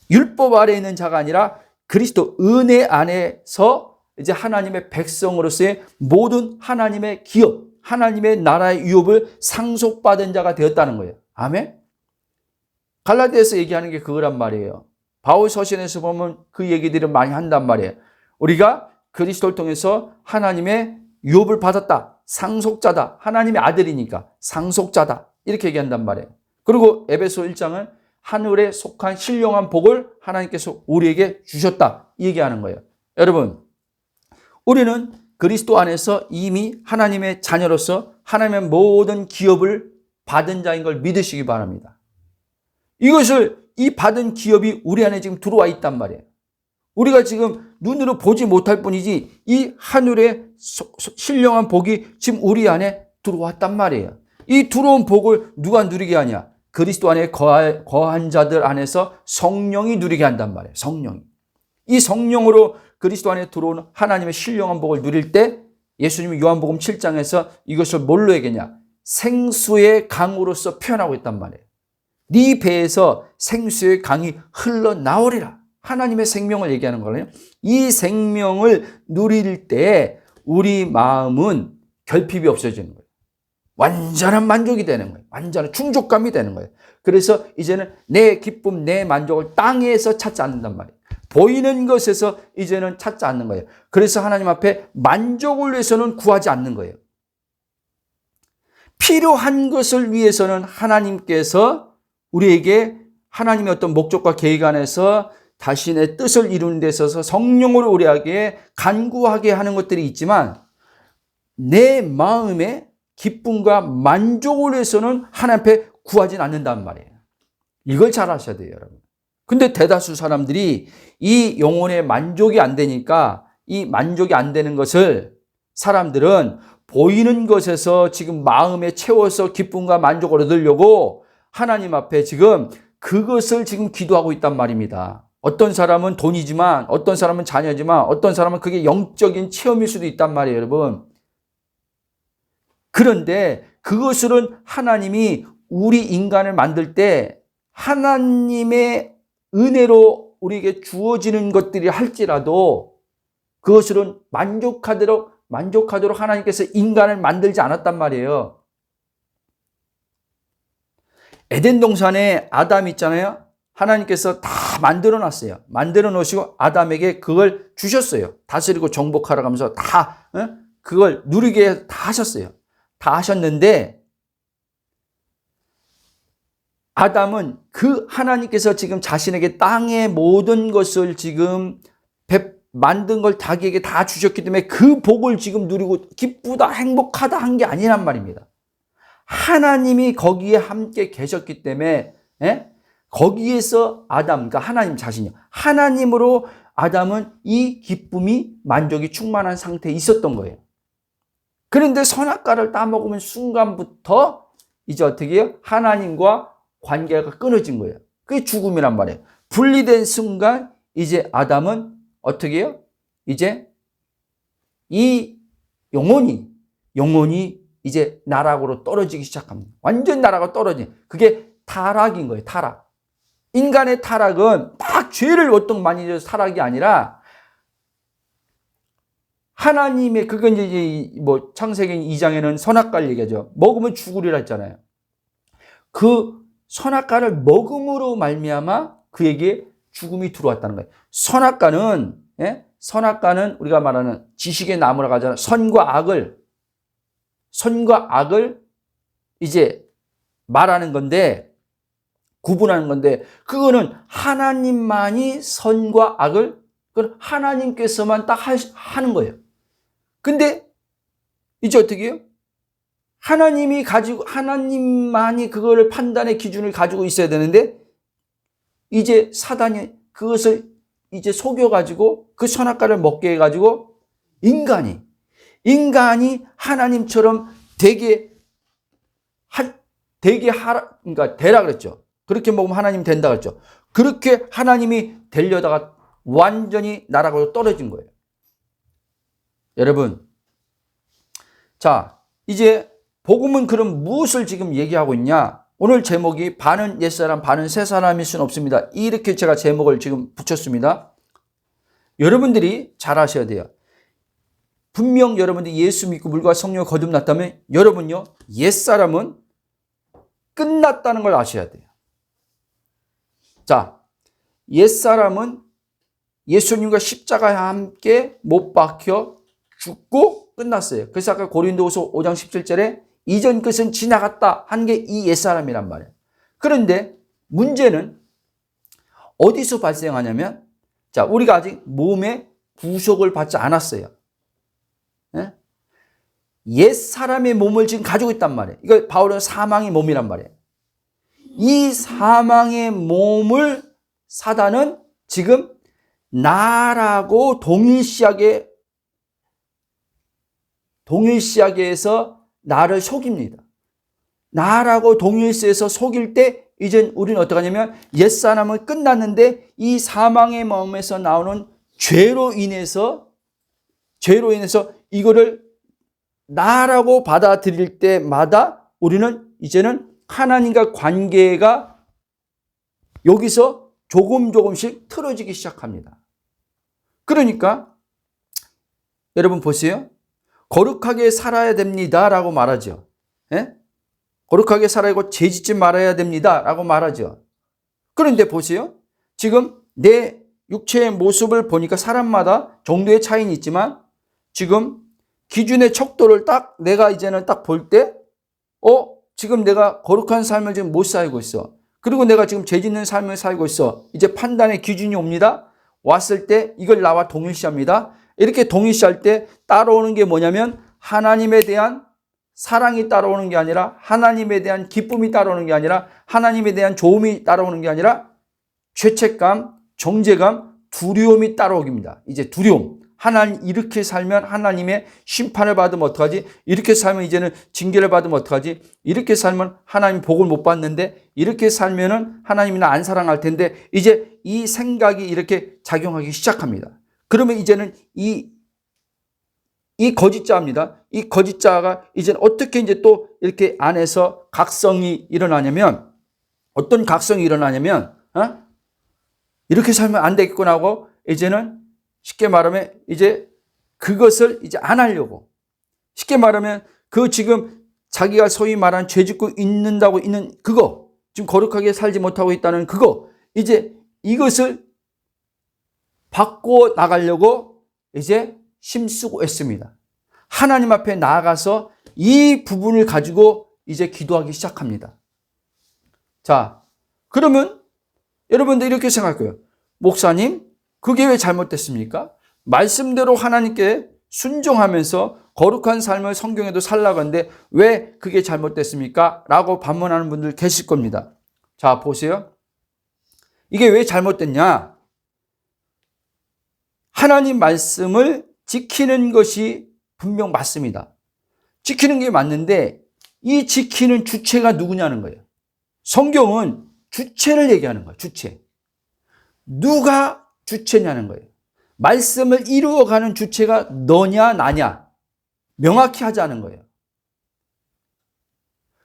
율법 아래에 있는 자가 아니라 그리스도 은혜 안에서 이제 하나님의 백성으로서의 모든 하나님의 기업, 하나님의 나라의 유업을 상속받은 자가 되었다는 거예요. 아멘? 갈라디아서 얘기하는 게 그거란 말이에요. 바울 서신에서 보면 그 얘기들을 많이 한단 말이에요. 우리가 그리스도를 통해서 하나님의 유업을 받았다. 상속자다. 하나님의 아들이니까 상속자다. 이렇게 얘기한단 말이에요. 그리고 에베소 1장은 하늘에 속한 신령한 복을 하나님께서 우리에게 주셨다. 얘기하는 거예요. 여러분, 우리는 그리스도 안에서 이미 하나님의 자녀로서 하나님의 모든 기업을 받은 자인 걸 믿으시기 바랍니다. 이 받은 기업이 우리 안에 지금 들어와 있단 말이에요. 우리가 지금 눈으로 보지 못할 뿐이지 이 하늘의 신령한 복이 지금 우리 안에 들어왔단 말이에요. 이 들어온 복을 누가 누리게 하냐? 그리스도 안에 거한 자들 안에서 성령이 누리게 한단 말이에요. 성령이. 이 성령으로 그리스도 안에 들어오는 하나님의 신령한 복을 누릴 때 예수님이 요한복음 7장에서 이것을 뭘로 얘기하냐? 생수의 강으로서 표현하고 있단 말이에요. 네 배에서 생수의 강이 흘러나오리라. 하나님의 생명을 얘기하는 거예요. 이 생명을 누릴 때 우리 마음은 결핍이 없어지는 거예요. 완전한 만족이 되는 거예요. 완전한 충족감이 되는 거예요. 그래서 이제는 내 기쁨, 내 만족을 땅에서 찾지 않는단 말이에요. 보이는 것에서 이제는 찾지 않는 거예요. 그래서 하나님 앞에 만족을 위해서는 구하지 않는 거예요. 필요한 것을 위해서는 하나님께서 우리에게 하나님의 어떤 목적과 계획 안에서 자신의 뜻을 이루는 데 있어서 성령으로 우리에게 간구하게 하는 것들이 있지만 내 마음의 기쁨과 만족을 위해서는 하나님 앞에 구하진 않는단 말이에요. 이걸 잘 아셔야 돼요, 여러분. 근데 대다수 사람들이 이 영혼의 만족이 안 되니까 이 만족이 안 되는 것을 사람들은 보이는 것에서 지금 마음에 채워서 기쁨과 만족을 얻으려고 하나님 앞에 지금 그것을 지금 기도하고 있단 말입니다. 어떤 사람은 돈이지만, 어떤 사람은 자녀지만, 어떤 사람은 그게 영적인 체험일 수도 있단 말이에요, 여러분. 그런데 그것은 하나님이 우리 인간을 만들 때 하나님의 은혜로 우리에게 주어지는 것들이 할지라도 그것으로는 만족하도록 하나님께서 인간을 만들지 않았단 말이에요. 에덴 동산에 아담 있잖아요. 하나님께서 다 만들어 놨어요. 만들어 놓으시고 아담에게 그걸 주셨어요. 다스리고 정복하라 하면서 다 그걸 누리게 다 하셨어요. 다 하셨는데 아담은 그 하나님께서 지금 자신에게 땅의 모든 것을 지금 만든 걸 자기에게 다 주셨기 때문에 그 복을 지금 누리고 기쁘다 행복하다 한 게 아니란 말입니다. 하나님이 거기에 함께 계셨기 때문에 거기에서 아담, 그러니까 하나님 자신이요. 하나님으로 아담은 이 기쁨이 만족이 충만한 상태에 있었던 거예요. 그런데 선악과를 따먹으면 순간부터 이제 어떻게 해요? 하나님과 관계가 끊어진 거예요. 그게 죽음이란 말이에요. 분리된 순간 이제 아담은 어떻게 해요? 이제 이 영혼이 이제 나락으로 떨어지기 시작합니다. 완전 나락으로 떨어진. 그게 타락인 거예요. 타락. 인간의 타락은 막 죄를 어떤 많이 져서 타락이 아니라 하나님의 그건 이제 뭐 창세기 2장에는 선악과를 얘기하죠. 먹으면 죽으리라 했잖아요. 그 선악과를 먹음으로 말미암아 그에게 죽음이 들어왔다는 거예요. 선악과는 우리가 말하는 지식의 나무라고 하잖아요. 선과 악을 이제 말하는 건데, 구분하는 건데, 그거는 하나님만이 선과 악을, 그건 하나님께서만 딱 하는 거예요. 근데 이제 어떻게 해요? 하나님만이 그거를 판단의 기준을 가지고 있어야 되는데, 이제 사단이 그것을 이제 속여가지고 그 선악과를 먹게 해가지고 인간이 하나님처럼 그러니까 되라 그랬죠. 그렇게 먹으면 하나님 된다 그랬죠. 그렇게 하나님이 되려다가 완전히 나락으로 떨어진 거예요. 여러분, 자, 이제 복음은 그럼 무엇을 지금 얘기하고 있냐? 오늘 제목이 반은 옛사람, 반은 새사람일 수는 없습니다. 이렇게 제가 제목을 지금 붙였습니다. 여러분들이 잘 아셔야 돼요. 분명 여러분들이 예수 믿고 물과 성령을 거듭났다면 여러분요, 옛사람은 끝났다는 걸 아셔야 돼요. 자, 옛사람은 예수님과 십자가에 함께 못 박혀 죽고 끝났어요. 그래서 아까 고린도후서 5장 17절에 이전 것은 지나갔다 한 게 이 옛사람이란 말이에요. 그런데 문제는 어디서 발생하냐면, 자, 우리가 아직 몸의 구속을 받지 않았어요. 옛사람의 몸을 지금 가지고 있단 말이에요. 이거 바울은 사망의 몸이란 말이에요. 이 사망의 몸을 사단은 지금 나라고 동일시하게해서 나를 속입니다. 나라고 동일시해서 속일 때 이젠 우리는 어떻게 하냐면 옛사람은 끝났는데 이 사망의 몸에서 나오는 죄로 인해서 이거를 나라고 받아들일 때마다 우리는 이제는 하나님과 관계가 여기서 조금씩 틀어지기 시작합니다. 그러니까 여러분 보세요. 거룩하게 살아야 됩니다 라고 말하죠. 거룩하게 살아야고 죄짓지 말아야 됩니다 라고 말하죠. 그런데 보세요. 지금 내 육체의 모습을 보니까 사람마다 정도의 차이는 있지만 지금 기준의 척도를 딱 내가 이제는 딱 볼 때 지금 내가 거룩한 삶을 지금 못 살고 있어. 그리고 내가 지금 죄 짓는 삶을 살고 있어. 이제 판단의 기준이 옵니다. 왔을 때 이걸 나와 동일시합니다. 이렇게 동일시할 때 따라오는 게 뭐냐면 하나님에 대한 사랑이 따라오는 게 아니라 하나님에 대한 기쁨이 따라오는 게 아니라 하나님에 대한 좋음이 따라오는 게 아니라 죄책감, 정죄감, 두려움이 따라오깁니다. 이제 두려움. 하나님 이렇게 살면 하나님의 심판을 받으면 어떡하지? 이렇게 살면 이제는 징계를 받으면 어떡하지? 이렇게 살면 하나님 복을 못 받는데, 이렇게 살면은 하나님이 나 안 사랑할 텐데, 이제 이 생각이 이렇게 작용하기 시작합니다. 그러면 이제는 이 거짓자입니다. 이 거짓자가 이제는 어떻게 이제 또 이렇게 안에서 각성이 일어나냐면, 어떤 각성이 일어나냐면, 이렇게 살면 안 되겠구나 하고, 이제는 쉽게 말하면 이제 그것을 이제 안 하려고. 쉽게 말하면 그 지금 자기가 소위 말하는 죄 짓고 있는다고 있는 그거, 지금 거룩하게 살지 못하고 있다는 그거, 이제 이것을 바꿔 나가려고 이제 힘쓰고 있습니다. 하나님 앞에 나아가서 이 부분을 가지고 이제 기도하기 시작합니다. 자, 그러면 여러분들 이렇게 생각할 거예요. 목사님, 그게 왜 잘못됐습니까? 말씀대로 하나님께 순종하면서 거룩한 삶을 성경에도 살라고 하는데 왜 그게 잘못됐습니까? 라고 반문하는 분들 계실 겁니다. 자, 보세요. 이게 왜 잘못됐냐? 하나님 말씀을 지키는 것이 분명 맞습니다. 지키는 게 맞는데 이 지키는 주체가 누구냐는 거예요. 성경은 주체를 얘기하는 거예요. 주체. 누가 주체냐는 거예요. 말씀을 이루어가는 주체가 너냐 나냐 명확히 하자는 거예요.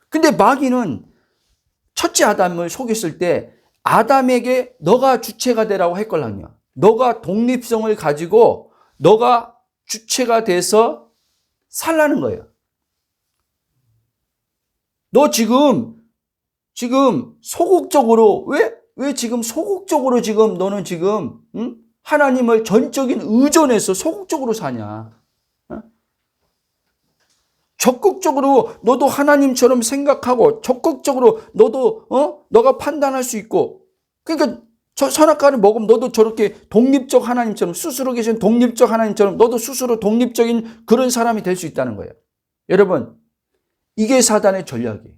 근데 마귀는 첫째 아담을 속였을 때 아담에게 너가 주체가 되라고 했걸랑요. 너가 독립성을 가지고 너가 주체가 돼서 살라는 거예요. 너 지금 소극적으로 왜 지금 소극적으로 지금 너는 지금 하나님을 전적인 의존해서 소극적으로 사냐? 적극적으로 너도 하나님처럼 생각하고 적극적으로 너도 너가 판단할 수 있고, 그러니까 선악과를 먹으면 너도 저렇게 독립적 하나님처럼, 스스로 계신 독립적 하나님처럼 너도 스스로 독립적인 그런 사람이 될 수 있다는 거예요. 여러분, 이게 사단의 전략이에요.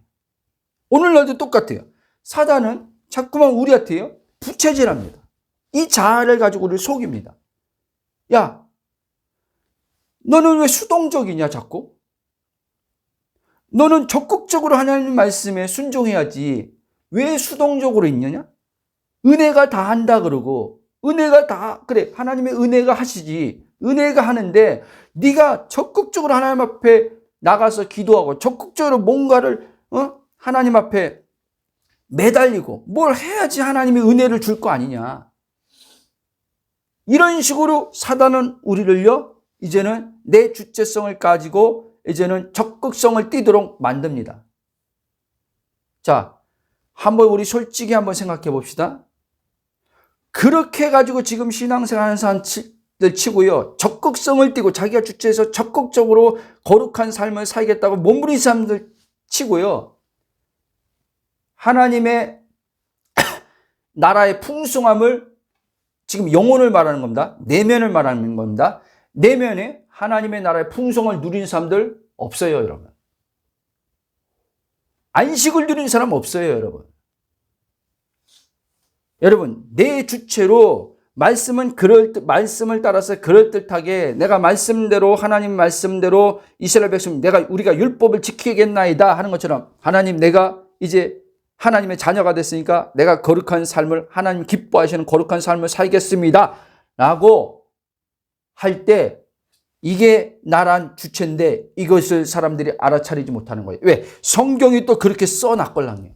오늘날도 똑같아요. 사단은 자꾸만 우리한테요 부채질합니다. 이 자아를 가지고 우리를 속입니다. 야, 너는 왜 수동적이냐 자꾸? 너는 적극적으로 하나님 말씀에 순종해야지 왜 수동적으로 있느냐? 은혜가 다 한다 그러고, 은혜가 다 그래, 하나님의 은혜가 하시지, 은혜가 하는데 네가 적극적으로 하나님 앞에 나가서 기도하고 적극적으로 뭔가를 하나님 앞에 매달리고 뭘 해야지 하나님의 은혜를 줄 거 아니냐. 이런 식으로 사단은 우리를요 이제는 내 주체성을 가지고 이제는 적극성을 띠도록 만듭니다. 자, 한번 우리 솔직히 한번 생각해 봅시다. 그렇게 가지고 지금 신앙생활하는 사람들 치고요, 적극성을 띠고 자기가 주체해서 적극적으로 거룩한 삶을 살겠다고 몸부린 사람들 치고요, 하나님의 나라의 풍성함을, 지금 영혼을 말하는 겁니다. 내면을 말하는 겁니다. 내면에 하나님의 나라의 풍성을 누리는 사람들 없어요, 여러분. 안식을 누리는 사람 없어요, 여러분. 여러분, 내 주체로 말씀을 따라서 그럴듯하게 내가 말씀대로, 하나님 말씀대로 이스라엘 백성 우리가 율법을 지키겠나이다 하는 것처럼, 하나님, 내가 이제 하나님의 자녀가 됐으니까 내가 거룩한 삶을, 하나님 기뻐하시는 거룩한 삶을 살겠습니다 라고 할 때 이게 나란 주체인데 이것을 사람들이 알아차리지 못하는 거예요. 왜? 성경이 또 그렇게 써놨걸랑요.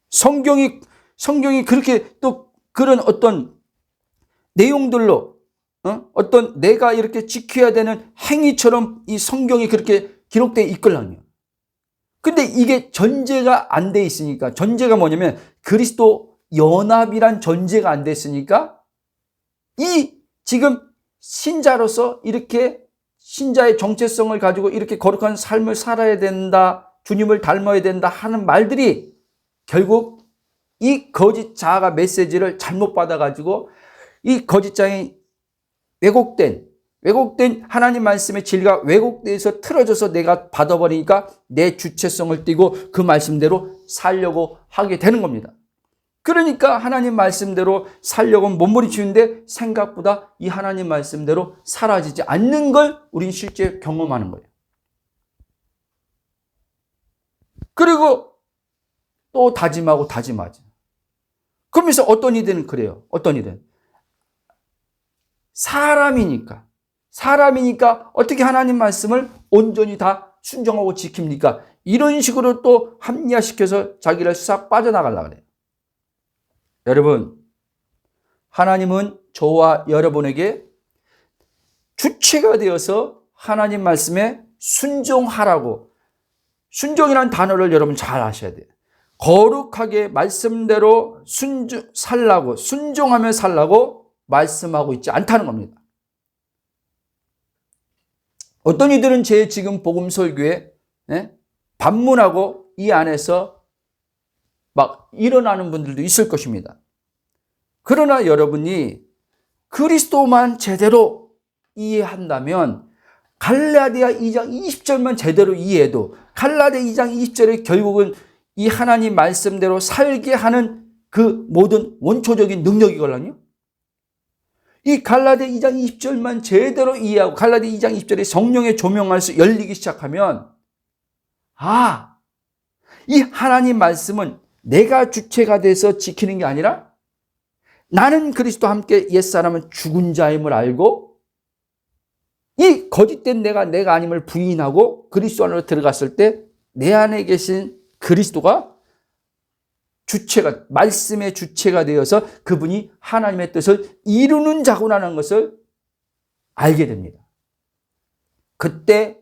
성경이 그렇게 또 그런 어떤 내용들로 어떤 내가 이렇게 지켜야 되는 행위처럼 이 성경이 그렇게 기록되어 있걸랑요. 근데 이게 전제가 안 돼 있으니까, 전제가 뭐냐면 그리스도 연합이란 전제가 안 됐으니까 이 지금 신자로서 이렇게 신자의 정체성을 가지고 이렇게 거룩한 삶을 살아야 된다, 주님을 닮아야 된다 하는 말들이 결국 이 거짓 자아가 메시지를 잘못 받아가지고 이 거짓 자의 왜곡된 하나님 말씀의 진리가 왜곡돼서 틀어져서 내가 받아버리니까 내 주체성을 띠고 그 말씀대로 살려고 하게 되는 겁니다. 그러니까 하나님 말씀대로 살려고 몸부림치는데 생각보다 이 하나님 말씀대로 사라지지 않는 걸 우린 실제 경험하는 거예요. 그리고 또 다짐하고 다짐하지. 그러면서 어떤 이들은 그래요. 어떤 이들은 사람이니까 어떻게 하나님 말씀을 온전히 다 순종하고 지킵니까? 이런 식으로 또 합리화시켜서 자기를 싹 빠져나가려고 그래요. 여러분, 하나님은 저와 여러분에게 주체가 되어서 하나님 말씀에 순종하라고, 순종이라는 단어를 여러분 잘 아셔야 돼요. 거룩하게 말씀대로 순종하며 살라고 말씀하고 있지 않다는 겁니다. 어떤 이들은 제 지금 복음 설교에 반문하고 이 안에서 막 일어나는 분들도 있을 것입니다. 그러나 여러분이 그리스도만 제대로 이해한다면 갈라디아 2장 20절만 제대로 이해해도 갈라디아 2장 20절에 결국은 이 하나님 말씀대로 살게 하는 그 모든 원초적인 능력이거든요. 이 갈라디아 2장 20절만 제대로 이해하고 갈라디아 2장 20절에 성령의 조명하에서 열리기 시작하면 이 하나님 말씀은 내가 주체가 돼서 지키는 게 아니라 나는 그리스도와 함께 옛사람은 죽은 자임을 알고 이 거짓된 내가 아님을 부인하고 그리스도 안으로 들어갔을 때 내 안에 계신 그리스도가 말씀의 주체가 되어서 그분이 하나님의 뜻을 이루는 자구나라는 것을 알게 됩니다. 그때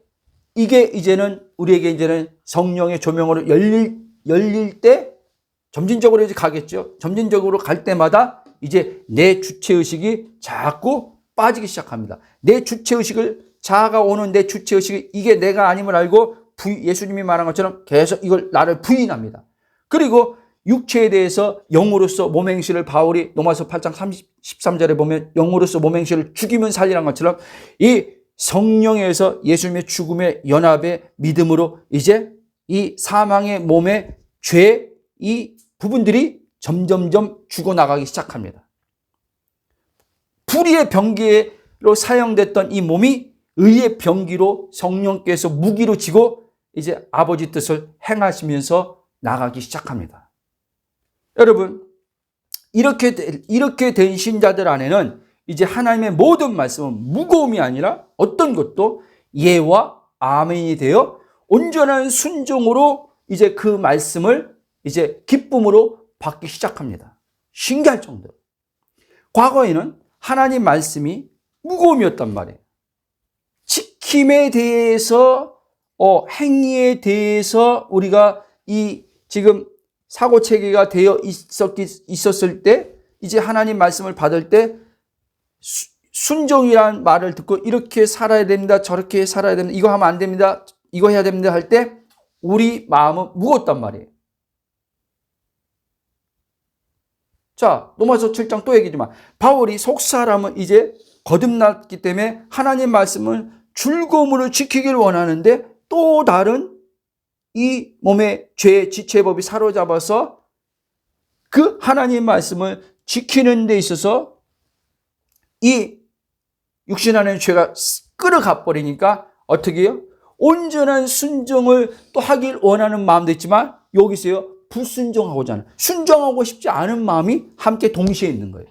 이게 이제는 우리에게 이제는 성령의 조명으로 열릴 때 점진적으로 이제 가겠죠. 점진적으로 갈 때마다 이제 내 주체의식이 자꾸 빠지기 시작합니다. 내 주체의식을 자아가 오는 내 주체의식이 이게 내가 아님을 알고 예수님이 말한 것처럼 계속 이걸 나를 부인합니다. 그리고 육체에 대해서 영으로서 몸행실을 바울이 로마서 8장 13절에 보면 영으로서 몸행실을 죽이면 살리라는 것처럼 이 성령에서 예수님의 죽음의 연합의 믿음으로 이제 이 사망의 몸의 죄 이 부분들이 점점점 죽어나가기 시작합니다. 불의의 병기로 사용됐던 이 몸이 의의 병기로 성령께서 무기로 지고 이제 아버지 뜻을 행하시면서 나가기 시작합니다. 여러분, 이렇게 된 신자들 안에는 이제 하나님의 모든 말씀은 무거움이 아니라 어떤 것도 예와 아멘이 되어 온전한 순종으로 이제 그 말씀을 이제 기쁨으로 받기 시작합니다. 신기할 정도로. 과거에는 하나님 말씀이 무거움이었단 말이에요. 지킴에 대해서 행위에 대해서 우리가 이 지금 사고체계가 되어 있었을 때 이제 하나님 말씀을 받을 때 순종이라는 말을 듣고 이렇게 살아야 됩니다. 저렇게 살아야 됩니다. 이거 하면 안 됩니다. 이거 해야 됩니다. 할 때 우리 마음은 무겁단 말이에요. 자, 로마서 7장 또 얘기지만 바울이 속사람은 이제 거듭났기 때문에 하나님 말씀을 즐거움으로 지키기를 원하는데 또 다른 이 몸의 죄의 지체법이 사로잡아서 그 하나님 말씀을 지키는 데 있어서 이 육신 안의 죄가 끌어가 버리니까 어떻게 해요? 온전한 순종을 또 하길 원하는 마음도 있지만 여기서요 불순종하고자 하는 순종하고 싶지 않은 마음이 함께 동시에 있는 거예요.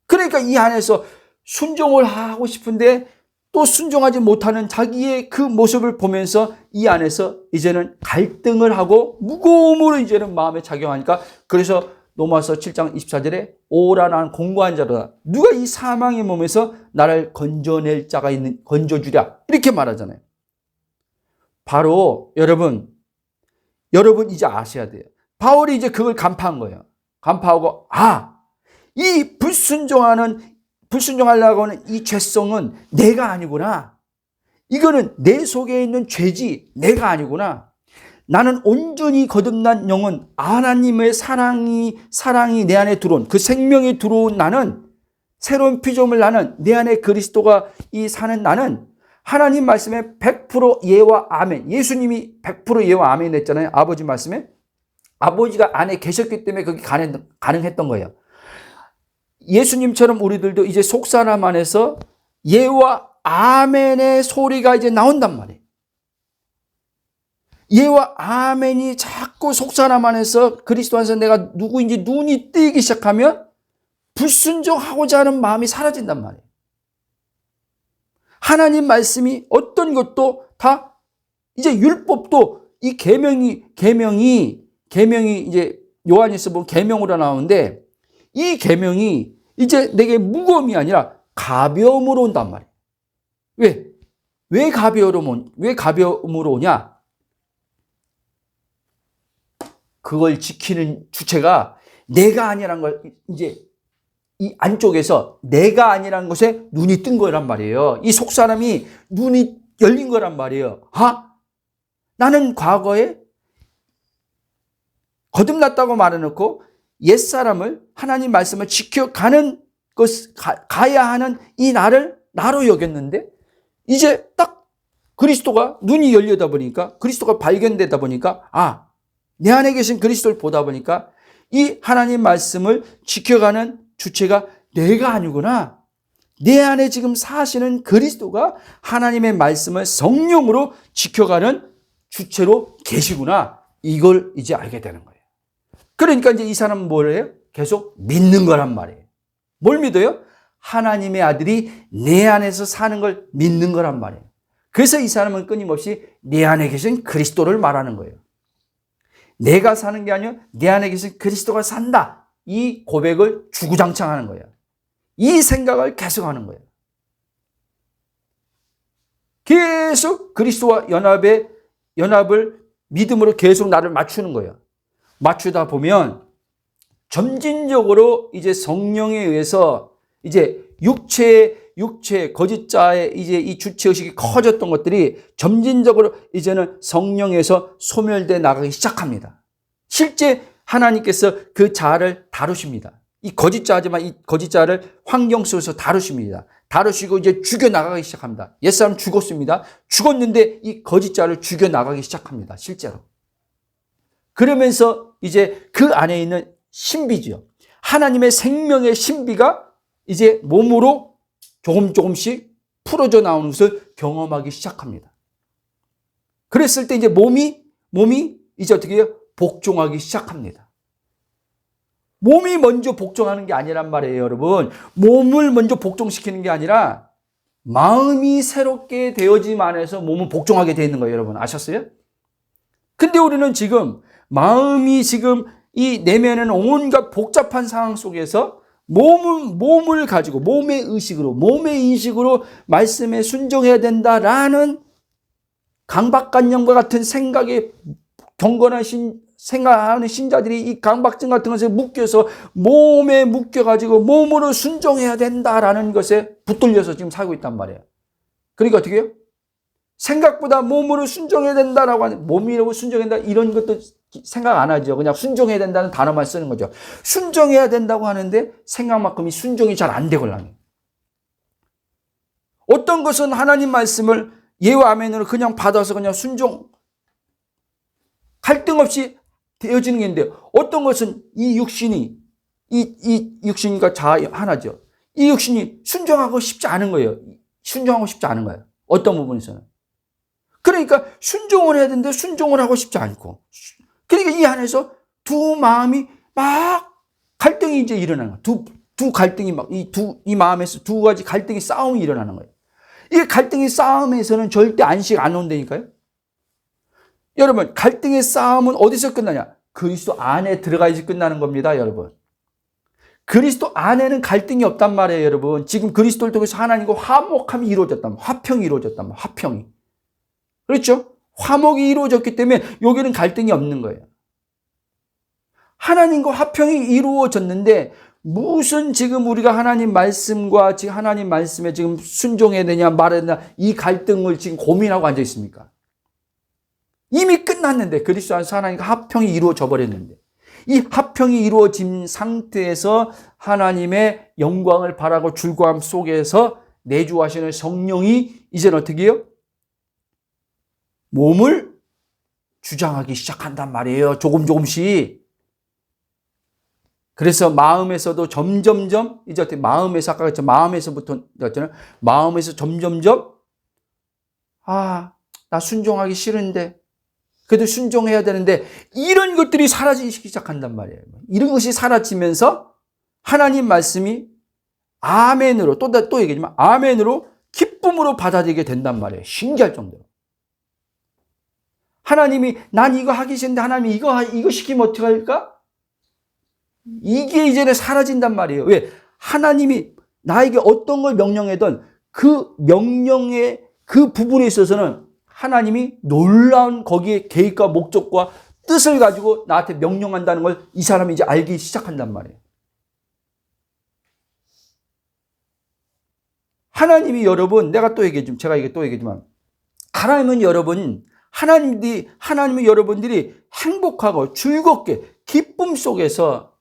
그러니까 이 안에서 순종을 하고 싶은데 또 순종하지 못하는 자기의 그 모습을 보면서 이 안에서 이제는 갈등을 하고 무거움으로 이제는 마음에 작용하니까 그래서 로마서 7장 24절에 오라 난 공고한 자로다. 누가 이 사망의 몸에서 나를 건져낼 자가 건져주랴. 이렇게 말하잖아요. 바로 여러분 이제 아셔야 돼요. 바울이 이제 그걸 간파한 거예요. 간파하고 이 불순종하려고 하는 이 죄성은 내가 아니구나. 이거는 내 속에 있는 죄지 내가 아니구나. 나는 온전히 거듭난 영은 하나님의 사랑이 내 안에 들어온 그 생명이 들어온 나는 새로운 피조물 나는 내 안에 그리스도가 사는 나는 하나님 말씀에 100% 예와 아멘. 예수님이 100% 예와 아멘 했잖아요. 아버지 말씀에. 아버지가 안에 계셨기 때문에 그게 가능했던 거예요. 예수님처럼 우리들도 이제 속사람 안에서 예와 아멘의 소리가 이제 나온단 말이에요. 예와 아멘이 자꾸 속사람 안에서 그리스도 안에서 내가 누구인지 눈이 뜨이기 시작하면 불순종하고자 하는 마음이 사라진단 말이에요. 하나님 말씀이 어떤 것도 다 이제 율법도 이 계명이 이제 요한일서 보면 계명으로 나오는데 이 계명이 이제 내게 무거움이 아니라 가벼움으로 온단 말이에요. 왜 가벼움으로 오냐? 그걸 지키는 주체가 내가 아니라는 걸 이제 이 안쪽에서 내가 아니라는 것에 눈이 뜬 거란 말이에요. 이 속사람이 눈이 열린 거란 말이에요. 나는 과거에 거듭났다고 말해놓고 옛사람을 하나님 말씀을 지켜가는 가야 하는 이 나를 나로 여겼는데 이제 딱 그리스도가 눈이 열리다 보니까 그리스도가 발견되다 보니까 내 안에 계신 그리스도를 보다 보니까 이 하나님 말씀을 지켜가는 주체가 내가 아니구나. 내 안에 지금 사시는 그리스도가 하나님의 말씀을 성령으로 지켜가는 주체로 계시구나. 이걸 이제 알게 되는 거예요. 그러니까 이제 이 사람은 뭘 해요? 계속 믿는 거란 말이에요. 뭘 믿어요? 하나님의 아들이 내 안에서 사는 걸 믿는 거란 말이에요. 그래서 이 사람은 끊임없이 내 안에 계신 그리스도를 말하는 거예요. 내가 사는 게 아니라 내 안에 계신 그리스도가 산다. 이 고백을 주구장창하는 거예요. 이 생각을 계속하는 거예요. 계속 그리스도와 연합을 믿음으로 계속 나를 맞추는 거예요. 맞추다 보면 점진적으로 이제 성령에 의해서 이제 육체 거짓자의 이제 이 주체의식이 커졌던 것들이 점진적으로 이제는 성령에서 소멸돼 나가기 시작합니다. 실제 하나님께서 그 자를 다루십니다. 이 거짓자지만 이 거짓자를 환경 속에서 다루십니다. 다루시고 이제 죽여나가기 시작합니다. 옛사람 죽었습니다. 죽었는데 이 거짓자를 죽여나가기 시작합니다. 실제로. 그러면서 이제 그 안에 있는 신비죠. 하나님의 생명의 신비가 이제 몸으로 조금씩 풀어져 나오는 것을 경험하기 시작합니다. 그랬을 때 이제 몸이 이제 어떻게 해요? 복종하기 시작합니다. 몸이 먼저 복종하는 게 아니란 말이에요, 여러분. 몸을 먼저 복종시키는 게 아니라 마음이 새롭게 되어짐 안에서 몸은 복종하게 되어 있는 거예요, 여러분. 아셨어요? 근데 우리는 지금 마음이 지금 이 내면에는 온갖 복잡한 상황 속에서 몸을 가지고 몸의 인식으로 말씀에 순종해야 된다라는 강박관념과 같은 생각에 경건한 생각하는 신자들이 이 강박증 같은 것에 묶여서 몸에 묶여가지고 몸으로 순종해야 된다라는 것에 붙들려서 지금 살고 있단 말이에요. 그러니까 어떻게 해요? 생각보다 몸으로 순종해야 된다라고 하는, 몸이라고 순종해야 된다 이런 것도 생각 안 하죠. 그냥 순종해야 된다는 단어만 쓰는 거죠. 순종해야 된다고 하는데 생각만큼이 순종이 잘 안 되걸라니. 어떤 것은 하나님 말씀을 예와 아멘으로 그냥 받아서 그냥 순종, 갈등 없이 되어지는 게 있는데 어떤 것은 이 육신이 육신과 자아 하나죠. 이 육신이 순종하고 싶지 않은 거예요. 순종하고 싶지 않은 거예요. 어떤 부분에서는. 그러니까 순종을 해야 되는데 순종을 하고 싶지 않고. 그러니까 이 안에서 두 마음이 막 갈등이 이제 일어나는 거예요. 두 갈등이 막 이 마음에서 두 가지 갈등이 싸움이 일어나는 거예요. 이 갈등의 싸움에서는 절대 안식 안 온다니까요. 여러분, 갈등의 싸움은 어디서 끝나냐? 그리스도 안에 들어가야지 끝나는 겁니다, 여러분. 그리스도 안에는 갈등이 없단 말이에요, 여러분. 지금 그리스도를 통해서 하나님과 화목함이 이루어졌단 말이에요. 화평이 이루어졌단 말이에요. 화평이. 그렇죠? 화목이 이루어졌기 때문에 여기는 갈등이 없는 거예요. 하나님과 화평이 이루어졌는데 무슨 지금 우리가 하나님 말씀과 지금 하나님 말씀에 지금 순종해야 되냐 말해야 되냐 이 갈등을 지금 고민하고 앉아 있습니까? 이미 끝났는데 그리스도 안에서 하나님과 화평이 이루어져 버렸는데 이 화평이 이루어진 상태에서 하나님의 영광을 바라고 즐거움 속에서 내주하시는 성령이 이제는 어떻게 해요? 몸을 주장하기 시작한단 말이에요. 조금씩. 그래서 마음에서도 점점점 이제 어떻게 마음에서 아까 그랬죠. 마음에서부터 그랬잖아요. 마음에서 점점점 나 순종하기 싫은데 그래도 순종해야 되는데 이런 것들이 사라지기 시작한단 말이에요. 이런 것이 사라지면서 하나님 말씀이 아멘으로 또 얘기하지만 아멘으로 기쁨으로 받아들이게 된단 말이에요. 신기할 정도로. 하나님이 난 이거 하기 싫은데 하나님이 이거 시키면 어떻게 할까? 이게 이제는 사라진단 말이에요. 왜? 하나님이 나에게 어떤 걸 명령하든 그 명령의 그 부분에 있어서는 하나님이 놀라운 거기에 계획과 목적과 뜻을 가지고 나한테 명령한다는 걸 이 사람이 이제 알기 시작한단 말이에요. 하나님이 여러분, 제가 이게 또 얘기했지만, 하나님은 여러분들이 행복하고 즐겁게 기쁨 속에서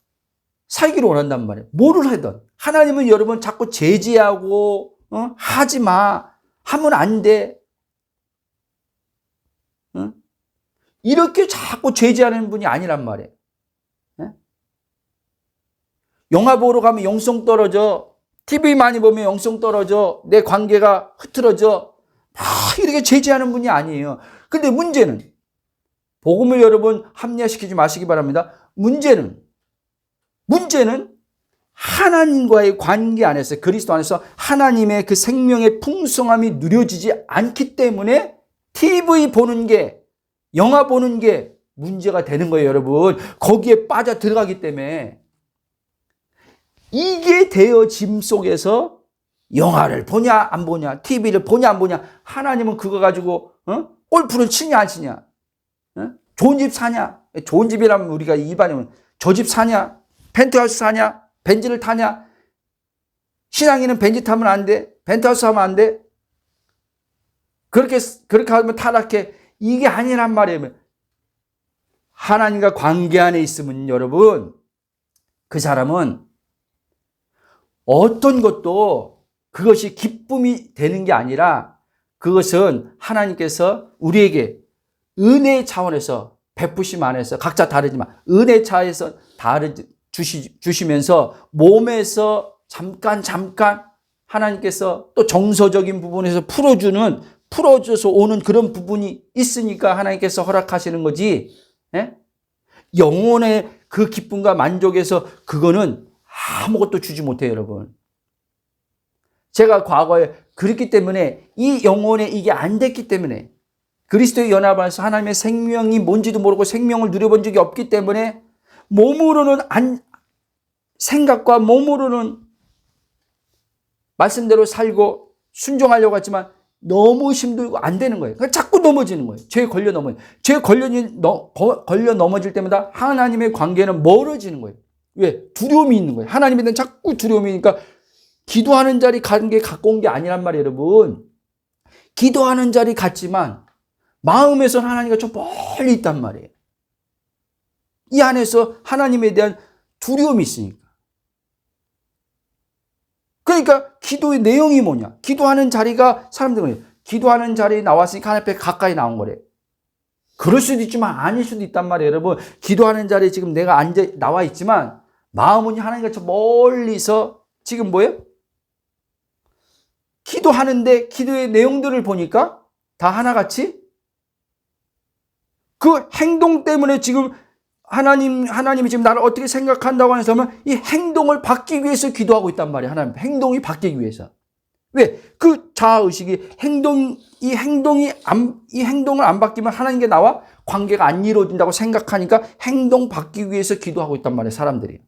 살기를 원한단 말이에요. 뭐를 하든. 하나님은 여러분 자꾸 제지하고, 하지 마. 하면 안 돼. 이렇게 자꾸 제지하는 분이 아니란 말이에요. 영화 보러 가면 영성 떨어져. TV 많이 보면 영성 떨어져. 내 관계가 흐트러져. 막 이렇게 제지하는 분이 아니에요. 근데 문제는 복음을 여러분 합리화시키지 마시기 바랍니다. 문제는 하나님과의 관계 안에서 그리스도 안에서 하나님의 그 생명의 풍성함이 누려지지 않기 때문에 TV 보는 게 영화 보는 게 문제가 되는 거예요, 여러분. 거기에 빠져 들어가기 때문에 이게 되어짐 속에서 영화를 보냐 안 보냐, TV를 보냐 안 보냐, 하나님은 그거 가지고 골프를 치냐 안 치냐, 좋은 집 사냐, 좋은 집이라면 우리가 일반이면 저 집 사냐, 펜트하우스 사냐, 벤츠를 타냐, 신앙인은 벤츠 타면 안 돼, 펜트하우스 하면 안 돼, 그렇게 하면 타락해. 이게 아니란 말이에요. 하나님과 관계 안에 있으면 여러분, 그 사람은 어떤 것도 그것이 기쁨이 되는 게 아니라 그것은 하나님께서 우리에게 은혜의 차원에서 베푸심 안에서 각자 다르지만 은혜 차에서 주시면서 몸에서 잠깐 하나님께서 또 정서적인 부분에서 풀어줘서 오는 그런 부분이 있으니까 하나님께서 허락하시는 거지. 영혼의 그 기쁨과 만족에서 그거는 아무것도 주지 못해요, 여러분. 제가 과거에 그렇기 때문에 이 영혼에 이게 안 됐기 때문에 그리스도의 연합 안에서 하나님의 생명이 뭔지도 모르고 생명을 누려본 적이 없기 때문에 생각과 몸으로는 말씀대로 살고 순종하려고 했지만 너무 힘들고 안 되는 거예요. 그러니까 자꾸 넘어지는 거예요. 죄에 걸려 넘어질 때마다 하나님의 관계는 멀어지는 거예요. 왜? 두려움이 있는 거예요. 하나님에 대한 자꾸 두려움이니까 기도하는 자리 관계 갖고 온 게 아니란 말이에요, 여러분. 기도하는 자리 같지만 마음에서는 하나님과 좀 멀리 있단 말이에요. 이 안에서 하나님에 대한 두려움이 있으니까. 그러니까 기도의 내용이 뭐냐? 기도하는 자리가 사람들은 기도하는 자리에 나왔으니까 하나님 앞에 가까이 나온 거래. 그럴 수도 있지만 아닐 수도 있단 말이에요, 여러분. 기도하는 자리에 지금 내가 나와 있지만 마음은 하나님과 저 멀리서 지금 뭐예요? 기도하는데 기도의 내용들을 보니까 다 하나같이 그 행동 때문에 지금 하나님이 지금 나를 어떻게 생각한다고 하면 이 행동을 받기 위해서 기도하고 있단 말이에요. 하나님 행동이 바뀌기 위해서. 왜? 그 자아의식이 이 행동을 안 바뀌면 하나님께 나와 관계가 안 이루어진다고 생각하니까 행동 받기 위해서 기도하고 있단 말이에요. 사람들이.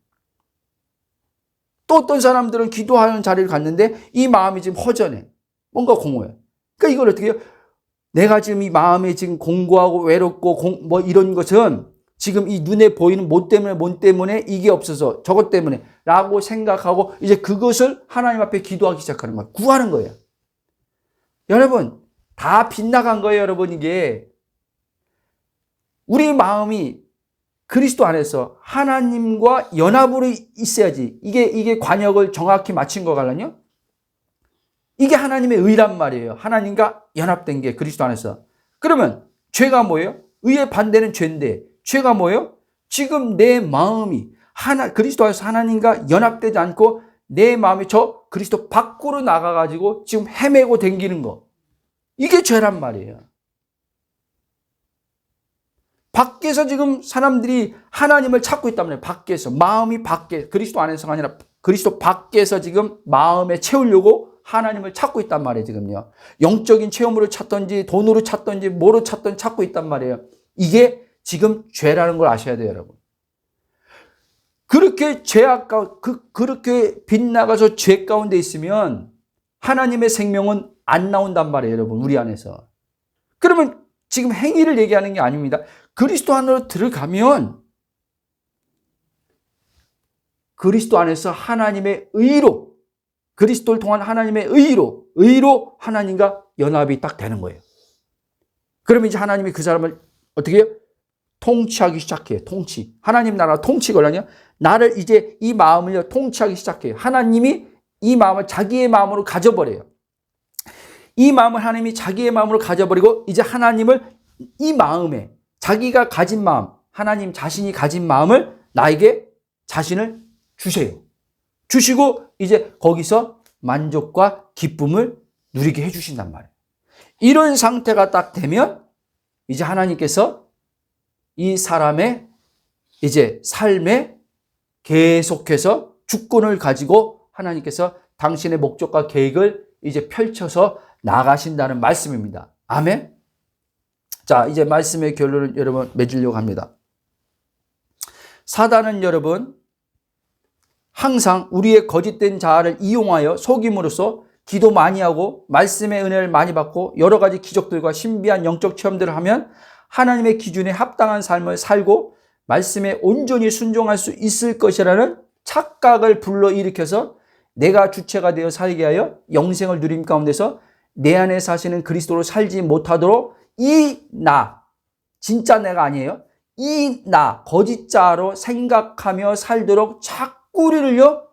또 어떤 사람들은 기도하는 자리를 갔는데 이 마음이 지금 허전해. 뭔가 공허해. 그러니까 이걸 어떻게 해요? 내가 지금 이 마음에 지금 공고하고 외롭고 뭐 이런 것은 지금 이 눈에 보이는 뭐 때문에 이게 없어서 저것 때문에 라고 생각하고 이제 그것을 하나님 앞에 기도하기 시작하는 거예요. 구하는 거예요. 여러분, 다 빗나간 거예요, 여러분. 이게 우리 마음이 그리스도 안에서 하나님과 연합으로 있어야지. 이게 관역을 정확히 맞춘 거갈라요? 이게 하나님의 의란 말이에요. 하나님과 연합된 게 그리스도 안에서. 그러면 죄가 뭐예요? 의의 반대는 죄인데 죄가 뭐예요? 지금 내 마음이 그리스도 안에서 하나님과 연합되지 않고 내 마음이 저 그리스도 밖으로 나가가지고 지금 헤매고 댕기는 거. 이게 죄란 말이에요. 밖에서 지금 사람들이 하나님을 찾고 있단 말이에요. 밖에서. 마음이 밖에, 그리스도 안에서가 아니라 그리스도 밖에서 지금 마음에 채우려고 하나님을 찾고 있단 말이에요, 지금요. 영적인 체험으로 찾던지, 돈으로 찾던지, 뭐로 찾던 찾고 있단 말이에요. 이게 지금 죄라는 걸 아셔야 돼요, 여러분. 그렇게 그렇게 빗나가서 죄 가운데 있으면 하나님의 생명은 안 나온단 말이에요, 여러분, 우리 안에서. 그러면 지금 행위를 얘기하는 게 아닙니다. 그리스도 안으로 들어가면 그리스도 안에서 하나님의 의로, 그리스도를 통한 하나님의 의로 하나님과 연합이 딱 되는 거예요. 그러면 이제 하나님이 그 사람을 어떻게 해요? 통치하기 시작해요. 통치. 하나님 나라 통치 걸라냐? 나를 이제 이 마음을 통치하기 시작해요. 하나님이 이 마음을 자기의 마음으로 가져버려요. 이 마음을 하나님이 자기의 마음으로 가져버리고 이제 하나님을 이 마음에 자기가 가진 마음, 하나님 자신이 가진 마음을 나에게 자신을 주세요. 주시고 이제 거기서 만족과 기쁨을 누리게 해주신단 말이에요. 이런 상태가 딱 되면 이제 하나님께서 이 사람의 이제 삶에 계속해서 주권을 가지고 하나님께서 당신의 목적과 계획을 이제 펼쳐서 나가신다는 말씀입니다. 아멘. 자, 이제 말씀의 결론을 여러분 맺으려고 합니다. 사단은 여러분 항상 우리의 거짓된 자아를 이용하여 속임으로써 기도 많이 하고 말씀의 은혜를 많이 받고 여러 가지 기적들과 신비한 영적 체험들을 하면 하나님의 기준에 합당한 삶을 살고 말씀에 온전히 순종할 수 있을 것이라는 착각을 불러일으켜서 내가 주체가 되어 살게 하여 영생을 누림 가운데서 내 안에 사시는 그리스도로 살지 못하도록 이 나, 진짜 내가 아니에요. 이 나, 거짓자로 생각하며 살도록 자꾸 우리를요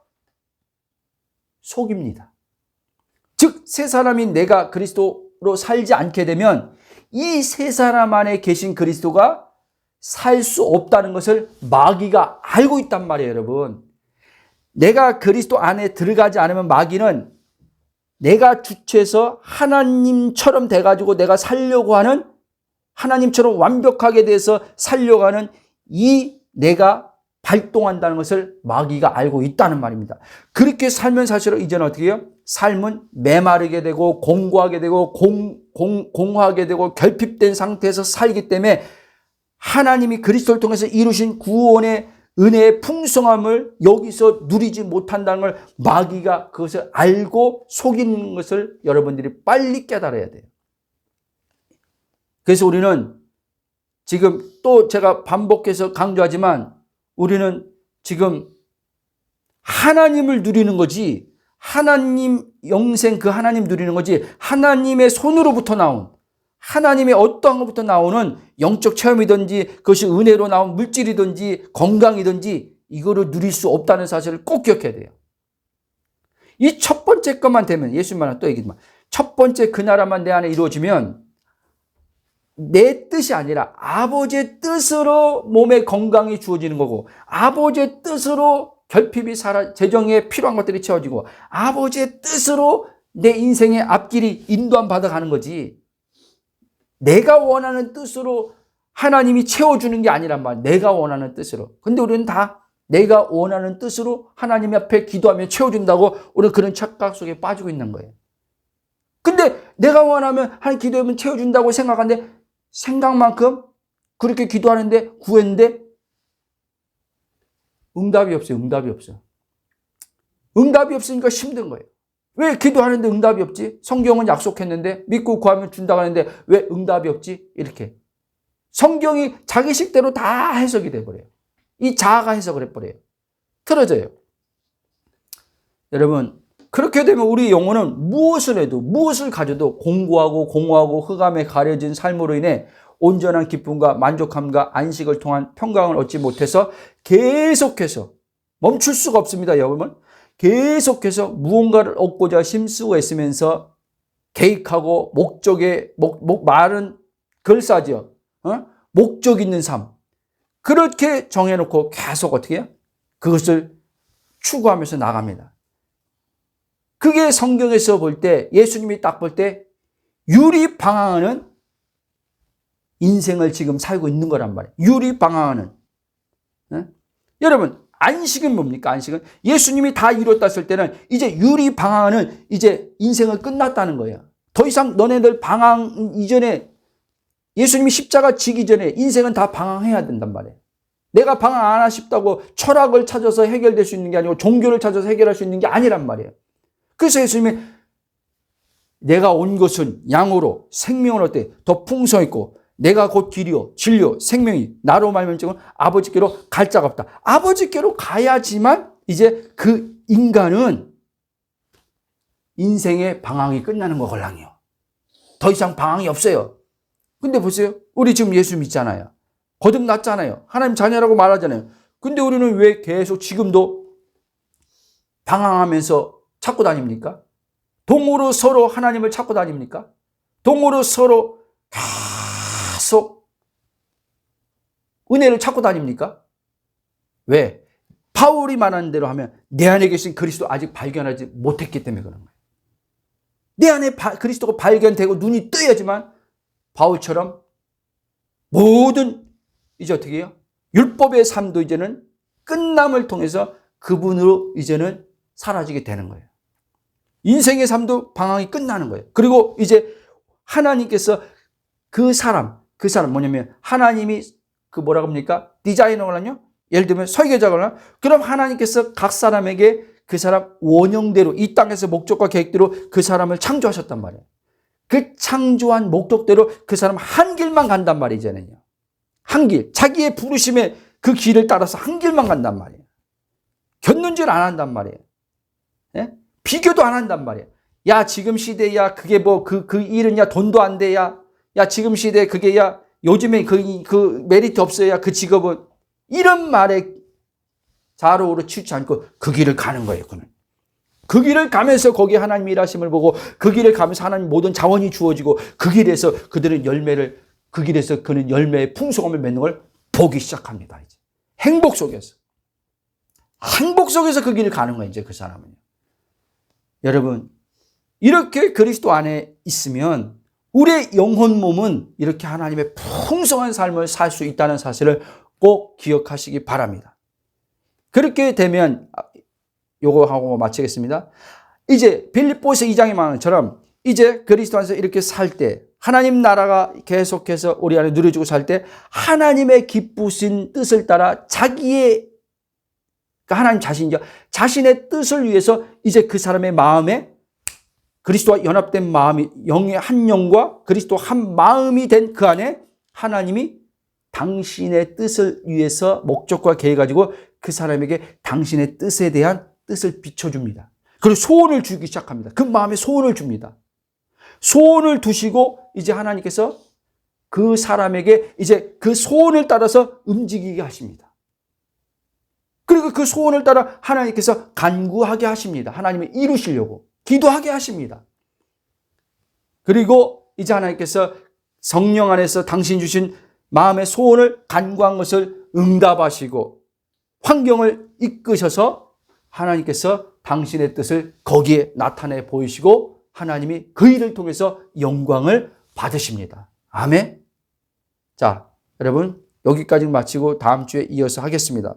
속입니다. 즉, 새 사람인 내가 그리스도로 살지 않게 되면 이 세 사람 안에 계신 그리스도가 살 수 없다는 것을 마귀가 알고 있단 말이에요, 여러분. 내가 그리스도 안에 들어가지 않으면 마귀는 내가 주체해서 하나님처럼 돼가지고 내가 살려고 하는, 하나님처럼 완벽하게 돼서 살려고 하는 이 내가 발동한다는 것을 마귀가 알고 있다는 말입니다. 그렇게 살면 사실은 이제는 어떻게 해요? 삶은 메마르게 되고 공고하게 되고 공허하게 되고 결핍된 상태에서 살기 때문에 하나님이 그리스도를 통해서 이루신 구원의 은혜의 풍성함을 여기서 누리지 못한다는 걸 마귀가 그것을 알고 속이는 것을 여러분들이 빨리 깨달아야 돼요. 그래서 우리는 지금 또 제가 반복해서 강조하지만 우리는 지금 하나님을 누리는 거지, 하나님 영생 그 하나님 누리는 거지, 하나님의 손으로부터 나온, 하나님의 어떠한 것부터 나오는 영적 체험이든지 그것이 은혜로 나온 물질이든지 건강이든지 이거를 누릴 수 없다는 사실을 꼭 기억해야 돼요. 이 첫 번째 것만 되면, 예수님만 또 얘기지만 첫 번째 그 나라만 내 안에 이루어지면 내 뜻이 아니라 아버지의 뜻으로 몸의 건강이 주어지는 거고, 아버지의 뜻으로 결핍이 재정에 필요한 것들이 채워지고, 아버지의 뜻으로 내 인생의 앞길이 인도함 받아가는 거지, 내가 원하는 뜻으로 하나님이 채워주는 게 아니란 말이야. 내가 원하는 뜻으로. 근데 우리는 다 내가 원하는 뜻으로 하나님 앞에 기도하면 채워준다고 우리는 그런 착각 속에 빠지고 있는 거예요. 근데 내가 원하면 하나님 기도하면 채워준다고 생각하는데 생각만큼 그렇게 기도하는데 구했는데 응답이 없어요. 응답이 없어. 응답이 없으니까 힘든 거예요. 왜 기도하는데 응답이 없지? 성경은 약속했는데 믿고 구하면 준다고 하는데 왜 응답이 없지? 이렇게. 성경이 자기 식대로 다 해석이 돼버려요. 이 자아가 해석을 해버려요. 틀어져요. 여러분, 그렇게 되면 우리 영혼은 무엇을 해도, 무엇을 가져도 공고하고 공허하고 흑암에 가려진 삶으로 인해 온전한 기쁨과 만족함과 안식을 통한 평강을 얻지 못해서 계속해서 멈출 수가 없습니다, 여러분. 계속해서 무언가를 얻고자 힘쓰고 애쓰면서 계획하고 목적에 말은 글싸죠. 목적 있는 삶. 그렇게 정해놓고 계속 어떻게 해요? 그것을 추구하면서 나갑니다. 그게 성경에서 볼 때, 예수님이 딱 볼 때 유리방황하는 인생을 지금 살고 있는 거란 말이에요. 유리방황하는. 여러분, 안식은 뭡니까? 안식은 예수님이 다 이뤘다 했을 때는 이제 유리방황하는 이제 인생을 끝났다는 거예요. 더 이상 너네들 방황 이전에, 예수님이 십자가 지기 전에 인생은 다 방황해야 된단 말이에요. 내가 방황 안 하고 싶다고 철학을 찾아서 해결될 수 있는 게 아니고 종교를 찾아서 해결할 수 있는 게 아니란 말이에요. 그래서 예수님이 내가 온 것은 양으로 생명을 얻되 더 풍성했고 내가 곧 길이요 진리요 생명이 나로 말미암은 지금 아버지께로 갈 자가 없다. 아버지께로 가야지만 이제 그 인간은 인생의 방황이 끝나는 거걸랑요. 더 이상 방황이 없어요. 근데 보세요. 우리 지금 예수 믿잖아요. 거듭났잖아요. 하나님 자녀라고 말하잖아요. 근데 우리는 왜 계속 지금도 방황하면서 찾고 다닙니까? 동으로 서로 하나님을 찾고 다닙니까? 동으로 서로 계속 은혜를 찾고 다닙니까? 왜? 바울이 말하는 대로 하면 내 안에 계신 그리스도 아직 발견하지 못했기 때문에 그런 거예요. 내 안에 그리스도가 발견되고 눈이 뜨야지만 바울처럼 모든 이제 어떻게 해요? 율법의 삶도 이제는 끝남을 통해서 그분으로 이제는 사라지게 되는 거예요. 인생의 삶도 방황이 끝나는 거예요. 그리고 이제 하나님께서 그 사람 뭐냐면 하나님이 그 뭐라고 합니까? 디자이너라뇨? 예를 들면 설계자거나 그럼 하나님께서 각 사람에게 그 사람 원형대로 이 땅에서 목적과 계획대로 그 사람을 창조하셨단 말이에요. 그 창조한 목적대로 그 사람 한 길만 간단 말이잖아요. 한 길. 자기의 부르심의 그 길을 따라서 한 길만 간단 말이에요. 견눈질 안 한단 말이에요. 예? 비교도 안 한단 말이에요. 야, 지금 시대야, 그게 뭐, 그 일은 야, 돈도 안 돼, 야. 야, 지금 시대 그게 야, 요즘에 그 메리트 없어요, 야, 그 직업은. 이런 말에 좌로우로 치우치 않고 그 길을 가는 거예요, 그는. 그 길을 가면서 거기 하나님 일하심을 보고 그 길을 가면서 하나님 모든 자원이 주어지고 그 길에서 그들은 그 길에서 그는 열매의 풍성함을 맺는 걸 보기 시작합니다, 이제. 행복 속에서 그 길을 가는 거예요, 이제 그 사람은요. 여러분, 이렇게 그리스도 안에 있으면 우리의 영혼 몸은 이렇게 하나님의 풍성한 삶을 살 수 있다는 사실을 꼭 기억하시기 바랍니다. 그렇게 되면 요거 하고 마치겠습니다. 이제 빌립보서 2장의 말한 것처럼 이제 그리스도 안에서 이렇게 살 때 하나님 나라가 계속해서 우리 안에 누려지고 살 때 하나님의 기쁘신 뜻을 따라 자기의 하나님 자신이죠. 자신의 뜻을 위해서 이제 그 사람의 마음에 그리스도와 연합된 마음이 영의 한 영과 그리스도 한 마음이 된 그 안에 하나님이 당신의 뜻을 위해서 목적과 계획 가지고 그 사람에게 당신의 뜻에 대한 뜻을 비춰줍니다. 그리고 소원을 주기 시작합니다. 그 마음에 소원을 줍니다. 소원을 두시고 이제 하나님께서 그 사람에게 이제 그 소원을 따라서 움직이게 하십니다. 그리고 그 소원을 따라 하나님께서 간구하게 하십니다. 하나님을 이루시려고 기도하게 하십니다. 그리고 이제 하나님께서 성령 안에서 당신 주신 마음의 소원을 간구한 것을 응답하시고 환경을 이끄셔서 하나님께서 당신의 뜻을 거기에 나타내 보이시고 하나님이 그 일을 통해서 영광을 받으십니다. 아멘. 자, 여러분 여기까지 마치고 다음 주에 이어서 하겠습니다.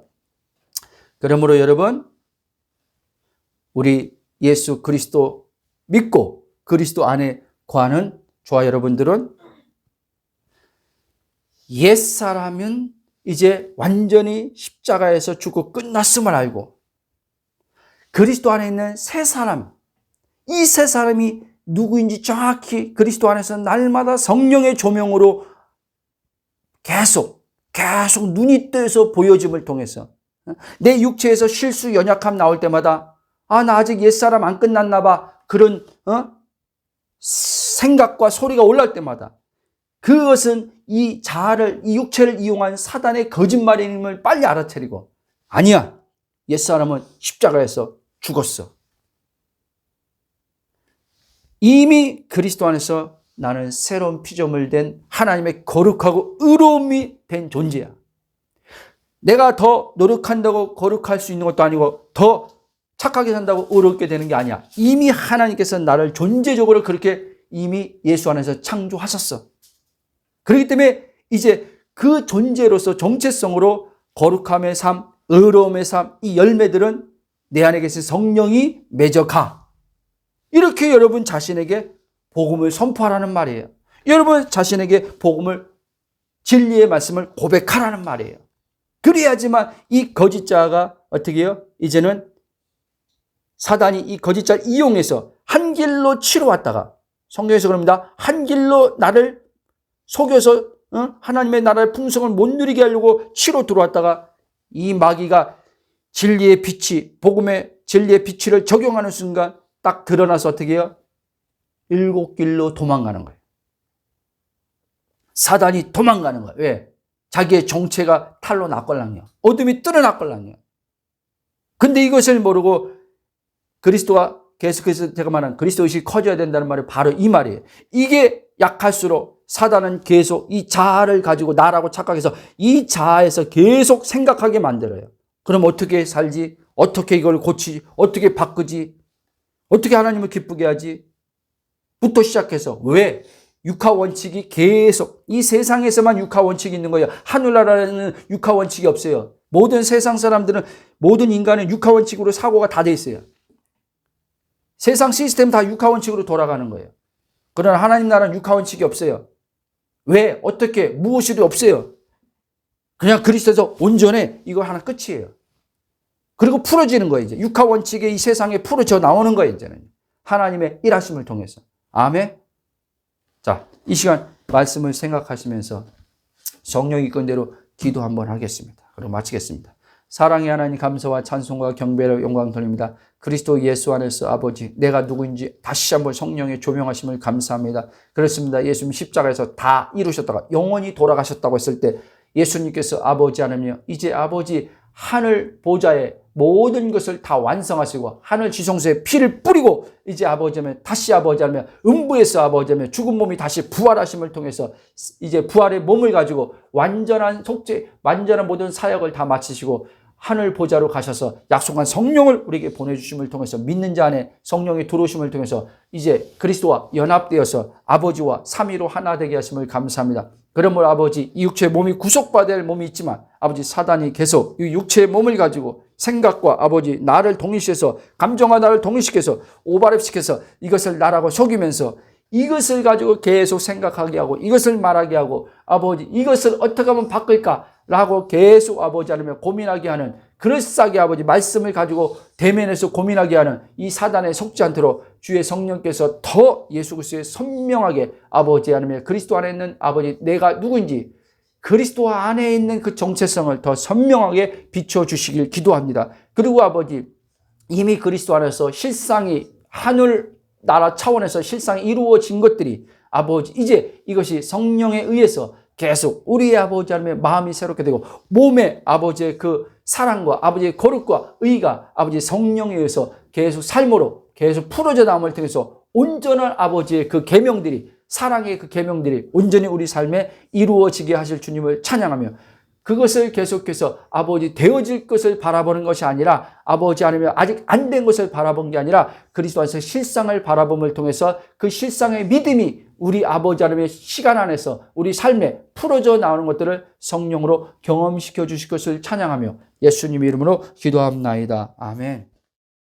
그러므로 여러분, 우리 예수 그리스도 믿고 그리스도 안에 거하는 저와 여러분들은 옛사람은 이제 완전히 십자가에서 죽고 끝났음을 알고 그리스도 안에 있는 새 사람, 이 새 사람이 누구인지 정확히 그리스도 안에서 날마다 성령의 조명으로 계속 눈이 떠서 보여짐을 통해서 내 육체에서 실수 연약함 나올 때마다 나 아직 옛사람 안 끝났나 봐. 그런 생각과 소리가 올라올 때마다 그것은 이 육체를 이용한 사단의 거짓말임을 빨리 알아차리고 아니야. 옛사람은 십자가에서 죽었어. 이미 그리스도 안에서 나는 새로운 피조물 된 하나님의 거룩하고 의로움이 된 존재야. 내가 더 노력한다고 거룩할 수 있는 것도 아니고 더 착하게 산다고 의롭게 되는 게 아니야. 이미 하나님께서 나를 존재적으로 그렇게 이미 예수 안에서 창조하셨어. 그렇기 때문에 이제 그 존재로서 정체성으로 거룩함의 삶, 의로움의 삶, 이 열매들은 내 안에 계신 성령이 맺어가. 이렇게 여러분 자신에게 복음을 선포하라는 말이에요. 여러분 자신에게 복음을, 진리의 말씀을 고백하라는 말이에요. 그래야지만 이 거짓자가 어떻게 해요? 이제는 사단이 이 거짓자를 이용해서 한 길로 치러왔다가, 성경에서 그럽니다. 한 길로 나를 속여서 하나님의 나라의 풍성을 못 누리게 하려고 치러 들어왔다가 이 마귀가 진리의 빛이, 복음의 진리의 빛을 적용하는 순간 딱 드러나서 어떻게 해요? 7길로 도망가는 거예요. 사단이 도망가는 거예요. 왜? 자기의 정체가 탈로 났걸랑요. 어둠이 뚫어놨걸랑요. 근데 이것을 모르고 그리스도가 계속해서 제가 말한 그리스도 의식이 커져야 된다는 말이 바로 이 말이에요. 이게 약할수록 사단은 계속 이 자아를 가지고 나라고 착각해서 이 자아에서 계속 생각하게 만들어요. 그럼 어떻게 살지? 어떻게 이걸 고치지? 어떻게 바꾸지? 어떻게 하나님을 기쁘게 하지? 부터 시작해서 왜? 육하 원칙이 계속 이 세상에서만 육하 원칙이 있는 거예요. 하늘나라에는 육하 원칙이 없어요. 모든 세상 사람들은, 모든 인간은 육하 원칙으로 사고가 다 돼 있어요. 세상 시스템 다 육하 원칙으로 돌아가는 거예요. 그러나 하나님 나라는 육하 원칙이 없어요. 왜? 어떻게? 무엇이 없어요. 그냥 그리스도에서 온전해. 이거 하나 끝이에요. 그리고 풀어지는 거예요. 이제 육하 원칙의 이 세상에 풀어져 나오는 거예요. 이제는 하나님의 일하심을 통해서. 아멘. 자, 이 시간 말씀을 생각하시면서 성령이 이끈 대로 기도 한번 하겠습니다. 그리고 마치겠습니다. 사랑의 하나님, 감사와 찬송과 경배를 영광 돌립니다. 그리스도 예수 안에서 아버지, 내가 누구인지 다시 한번 성령의 조명하심을 감사합니다. 그렇습니다. 예수님 십자가에서 다 이루셨다가 영원히 돌아가셨다고 했을 때 예수님께서 아버지 하나님이요, 이제 아버지 하늘 보좌에 모든 것을 다 완성하시고 하늘 지성소에 피를 뿌리고 이제 아버지 하면 다시 아버지 하면 음부에서 아버지 하면 죽은 몸이 다시 부활하심을 통해서 이제 부활의 몸을 가지고 완전한 속죄, 완전한 모든 사역을 다 마치시고 하늘 보좌로 가셔서 약속한 성령을 우리에게 보내주심을 통해서 믿는 자 안에 성령이 들어오심을 통해서 이제 그리스도와 연합되어서 아버지와 삼위로 하나 되게 하심을 감사합니다. 그러므로 아버지, 이 육체의 몸이 구속받아야 할 몸이 있지만 아버지 사단이 계속 이 육체의 몸을 가지고 생각과 아버지 나를 동일시해서 감정과 나를 동일시켜서 오버랩시켜서 이것을 나라고 속이면서 이것을 가지고 계속 생각하게 하고 이것을 말하게 하고 아버지 이것을 어떻게 하면 바꿀까라고 계속 아버지 하면 고민하게 하는, 그럴싸하게 아버지 말씀을 가지고 대면에서 고민하게 하는 이 사단에 속지 않도록 주의 성령께서 더 예수 그리스도의 선명하게 아버지 하나님 그리스도 안에 있는 아버지 내가 누구인지 그리스도 안에 있는 그 정체성을 더 선명하게 비춰주시길 기도합니다. 그리고 아버지 이미 그리스도 안에서 실상이 하늘 나라 차원에서 실상이 이루어진 것들이 아버지 이제 이것이 성령에 의해서 계속 우리의 아버지 하나님의 마음이 새롭게 되고 몸에 아버지의 그 사랑과 아버지의 거룩과 의가 아버지 성령에 의해서 계속 삶으로 계속 풀어져 나옴을 통해서 온전한 아버지의 그 계명들이, 사랑의 그 계명들이 온전히 우리 삶에 이루어지게 하실 주님을 찬양하며 그것을 계속해서 아버지 되어질 것을 바라보는 것이 아니라 아버지 아니면 아직 안 된 것을 바라본 게 아니라 그리스도 안에서 실상을 바라봄을 통해서 그 실상의 믿음이 우리 아버지 하나님의 시간 안에서 우리 삶에 풀어져 나오는 것들을 성령으로 경험시켜 주실 것을 찬양하며 예수님 이름으로 기도합나이다. 아멘.